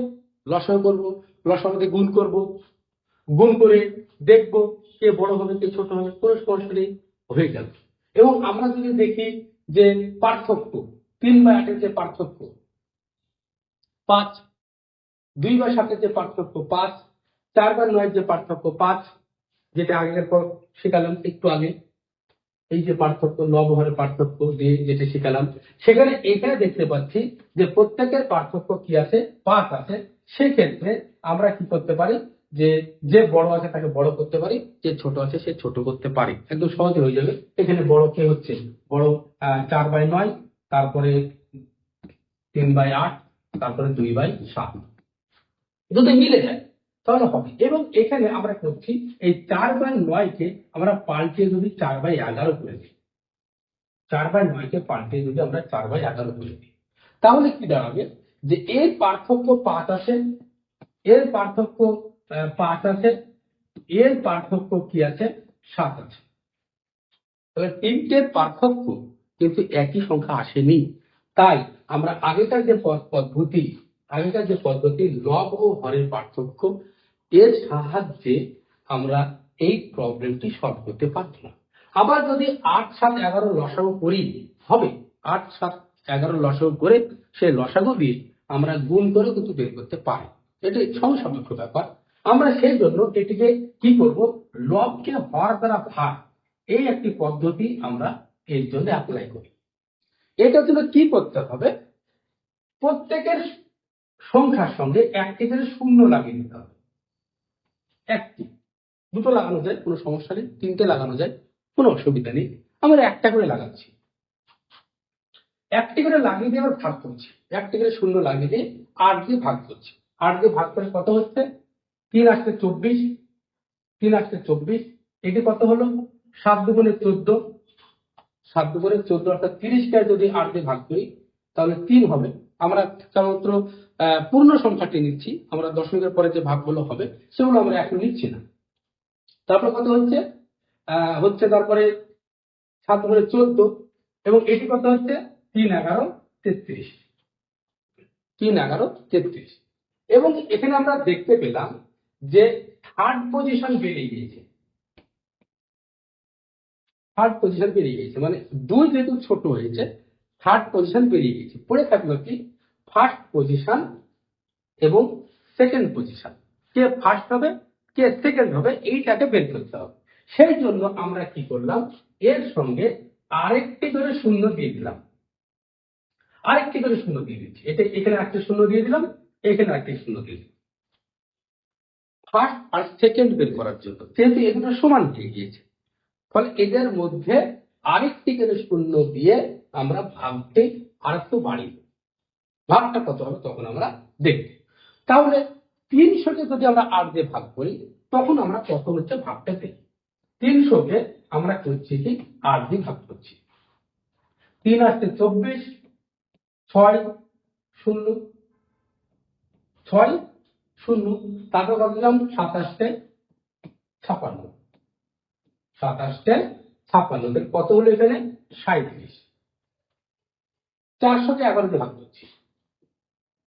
লসাগু করবো, লসাগুতে গুণ করব, গুণ করে দেখবো কে বড় হবে কে ছোট হবে, কোনো সমস্যা নেই, হয়ে গেল। এবং আমরা যদি দেখি যে পার্থক্য 3/8 যে পার্থক্য 5, 2/7 যে পার্থক্য 5, 4/9 যে পার্থক্য 5, যেটা আগের পর শেখালাম একটু আগে, এই যে পার্থক্য লব হরের পার্থক্য দিয়ে যেটা শিখালাম, সেখানে এখানে দেখতে পাচ্ছি যে প্রত্যেকের পার্থক্য কি আছে, 5 আছে। সেক্ষেত্রে আমরা কি করতে পারি, যে যে বড় আছে তাকে বড় করতে পারি, যে ছোট আছে সে ছোট করতে পারি, একদম সহজে হয়ে যাবে। এখানে বড় কে হচ্ছে, বড় 4/9, তারপরে 3/8, তারপরে 2/7, যদি মিলে যায় তাহলে হবে। এবং এখানে আমরা করছি এই 4/9 কে আমরা পাল্টে যদি 4/11 করে দিই, 4/9 কে পাল্টে যদি আমরা 4/11 করে দিই, তাহলে কি দাঁড়াবে, যে এর পার্থক্য 5 আছে, এর পার্থক্য 5 আছে, এর পার্থক্য কি আছে, 7 আছে। তাহলে তিনটের পার্থক্য কিন্তু একই সংখ্যা আসেনি। তাই আমরা আগেকার যে পদ্ধতি লব ও হরের পার্থক্য, এর সাহায্যে আমরা এই প্রবলেমটি সলভ করতে পারলাম। আবার যদি 8, 7, 11 লসাগু করি, হবে 8, 7, 11 লসাগু করে সেই লসাগু দিয়ে আমরা গুণ করে কিন্তু বের করতে পারি, এটি সমসাপেক্ষ ব্যাপার। আমরা সেই জন্য এটিকে কি করব, লবকে হর দ্বারা ভাগ, এই একটি পদ্ধতি আমরা এর জন্য অ্যাপ্লাই করি। এটার জন্য কি করতে হবে, প্রত্যেকের সংখ্যার সঙ্গে একটি করে শূন্য লাগিয়ে দিতে হবে। একটি, দুটো লাগানো যায় কোনো সমস্যা নেই, তিনটে লাগানো যায় কোনো অসুবিধা নেই, আমরা একটা করে লাগাচ্ছি। একটি করে লাগিয়ে দিয়ে আবার ভাগ করছি, একটি করে শূন্য লাগিয়ে দিয়ে 8 দিয়ে ভাগ করছি। 8 দিয়ে ভাগ করে কত হচ্ছে, 3 আসছে 24, 3 আসছে 24, এটি কত হলো, 7 দুগুণে 14, 7 দুগুণে 14 অর্থাৎ 30 কে যদি 8 দিয়ে ভাগ করি তাহলে 3 হবে। আমরা কেবলমাত্র পূর্ণ সংখ্যাটি নিচ্ছি, আমরা দশমিকের পরে যে ভাগগুলো হবে সেগুলো আমরা এখন নিচ্ছি না। তারপরে কত হচ্ছে, তারপরে 7 দুগুণে 14, এবং এটি কত হচ্ছে 3, 11, 33, 3, 11, 33। এবং এখানে আমরা দেখতে পেলাম যে থার্ড পজিশন বেরিয়ে গিয়েছে, থার্ড পজিশন বেরিয়ে গিয়েছে, মানে 2 যেহেতু ছোট হয়েছে থার্ড পজিশন বেরিয়ে গিয়েছে। পড়ে থাকলো কি, ফার্স্ট পজিশন এবং সেকেন্ড পজিশন, কে ফার্স্ট হবে কে সেকেন্ড হবে এইটাকে বের করতে হবে। সেই জন্য আমরা কি করলাম, এর সঙ্গে আরেকটি করে শূন্য দিয়ে দিলাম, আরেকটি করে শূন্য দিয়ে দিচ্ছি, এটা এখানে একটা শূন্য দিয়ে দিলাম, এখানে আরেকটি শূন্য দিয়ে দিলাম, ফার্স্ট আর সেকেন্ড বের করার জন্য, যেহেতু এগুলো সমান হয়ে গিয়েছে। ফলে এদের মধ্যে আরেকটি করে শূন্য দিয়ে আমরা ভাগকে আরেকটু বাড়িয়ে, ভাগটা কত হবে তখন আমরা দেখব। তাহলে 300 কে যদি আমরা 8 দিয়ে ভাগ করি তখন আমরা কত হচ্ছে ভাগটা দেখি। 300 কে আমরা করছি কি 8 দিয়ে ভাগ করছি, 3 আসছে 24, 6 0, 6 0, তারপর কত দিলাম 27 56, 27 56 কত হলো এখানে 37। 400 কে 11 দিয়ে ভাগ করছি,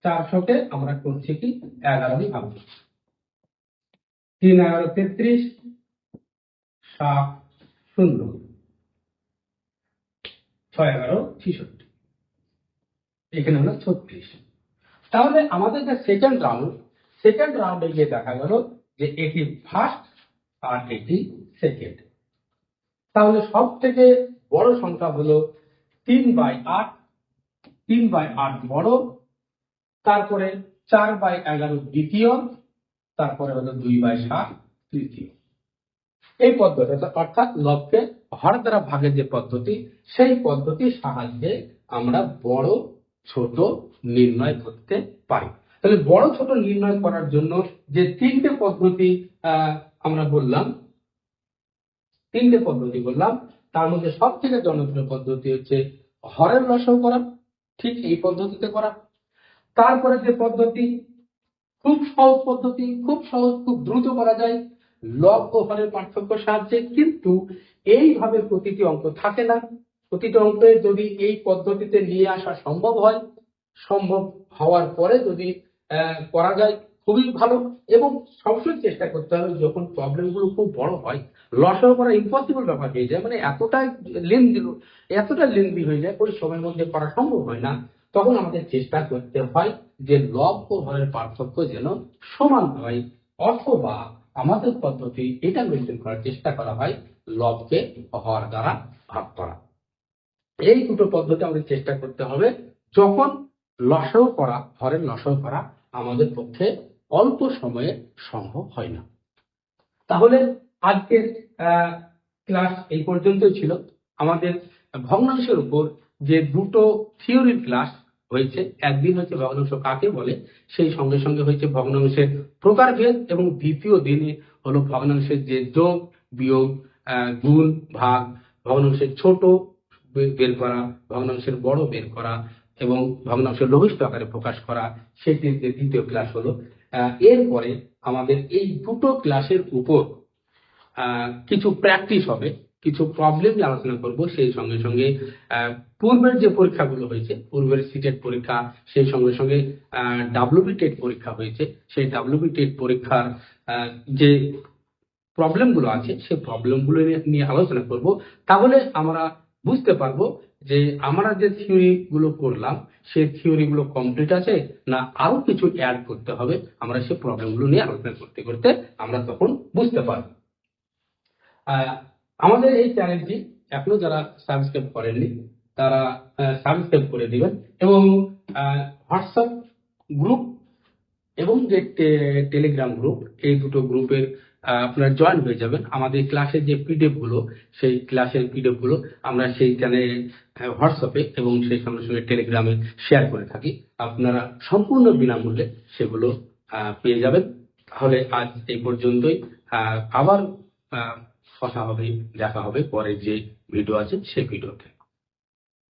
400 কে আমরা করছি কি 11 দিয়ে ভাগ করছি, 3, 11, 33, 7 0, 6, 11, 66, এখানে হলো 36। তাহলে আমাদের যে সেকেন্ড রাউন্ডে গিয়ে দেখা গেল যে এটি ফার্স্ট আর এটি সেকেন্ড। তাহলে সব থেকে বড় সংখ্যা হলো 3/8। 3/8 বড়, তারপরে 4/11 দ্বিতীয়, তারপরে হলো 2/7 তৃতীয়। এই পদ্ধতি অর্থাৎ লবকে হর দ্বারা ভাগের যে পদ্ধতি, সেই পদ্ধতির সাহায্যে আমরা বড় ছোট নির্ণয় করতে পারি। তাহলে বড় ছোট নির্ণয় করার জন্য যে তিনটে পদ্ধতি আমরা বললাম, তার মধ্যে সব থেকে জনপ্রিয় পদ্ধতি হচ্ছে হরের লসাগু করা, ঠিক এই পদ্ধতিতে করা। তারপরে যে পদ্ধতি খুব সহজ পদ্ধতি, খুব সহজ, খুব দ্রুত করা যায় লব ও হরের পার্থক্য সাহায্যে, কিন্তু এইভাবে প্রতিটি অঙ্ক থাকে না। প্রতিটি অঙ্কে যদি এই পদ্ধতিতে নিয়ে আসা সম্ভব হয়, সম্ভব হওয়ার পরে যদি করা যায় খুবই ভালো। এবং সবসময় চেষ্টা করতে হবে যখন প্রবলেম গুলো খুব বড় হয়, লসাগু করা ইম্পসিবল ব্যাপার হয়ে যায়, মানে এতটা লেন্দি হয়ে যায়, ওই সময়ের মধ্যে করা সম্ভব হয় না, তখন আমাদের চেষ্টা করতে হয় যে লব ও হরের পার্থক্য যেন সমান হয়, অথবা আমাদের পদ্ধতি এটা মেনটেন করার চেষ্টা করা হয় লবকে হর দ্বারা ভাগ করা। এই দুটো পদ্ধতি আমাদের চেষ্টা করতে হবে যখন লসাগু করা, হরের লসাগু করা আমাদের পক্ষে অল্প সময়ে সম্ভব হয় না। তাহলে আজকের ক্লাস এই পর্যন্তই ছিল। আমাদের ভগ্নাংশের উপর যে দুটো থিওরির ক্লাস হয়েছে, একদিন হচ্ছে ভগ্নাংশ কাকে বলে, সেই সঙ্গে সঙ্গে হয়েছে ভগ্নাংশের প্রকারভেদ, এবং দ্বিতীয় দিনে হলো ভগ্নাংশের যে যোগ বিয়োগ, গুণ ভাগ, ভগ্নাংশের ছোট বের করা, ভগ্নাংশের বড় বের করা এবং ভগ্নাংশের লঘিষ্ঠ আকারে প্রকাশ করা, সেটির যে দ্বিতীয় ক্লাস হলো। এরপরে আমাদের এই দুটো ক্লাসের উপর কিছু প্র্যাকটিস হবে, কিছু প্রবলেম আলোচনা করব, সেই সঙ্গে সঙ্গে পূর্বের যে পরীক্ষাগুলো হয়েছে, পূর্বের সিটেট পরীক্ষা, সেই সঙ্গে সঙ্গে ডাব্লিউবি টেট পরীক্ষা হয়েছে, সেই ডাব্লিউবি টেট পরীক্ষার যে প্রবলেমগুলো আছে সেই প্রবলেমগুলো নিয়ে আলোচনা করব। তাহলে আমরা বুঝতে পারবো যে আমরা যে থিওরি গুলো করলাম সেই থিওরি গুলো কমপ্লিট আছে না আরো কিছু অ্যাড করতে হবে, আমরা সেই প্রবলেমগুলো নিয়ে আলোচনা করতে করতে আমরা তখন বুঝতে পারবো। আমাদের এই চ্যানেলটি এখনো যারা সাবস্ক্রাইব করেননি তারা সাবস্ক্রাইব করে দিবেন, এবং হোয়াটসঅ্যাপ গ্রুপ এবং যে টেলিগ্রাম গ্রুপ, এই দুটো গ্রুপের আপনারা জয়েন হয়ে যাবেন। আমাদের ক্লাসের যে পিডিএফ গুলো, সেই ক্লাসের পিডিএফ গুলো আমরা সেই চ্যানেলে হোয়াটসঅ্যাপে এবং সেই সঙ্গে সঙ্গে টেলিগ্রামে শেয়ার করে থাকি, আপনারা সম্পূর্ণ বিনামূল্যে সেগুলো পেয়ে যাবেন। তাহলে আজ এই পর্যন্তই, আবার কথা হবে, দেখা হবে পরের যে ভিডিও আছে সেই ভিডিওতে।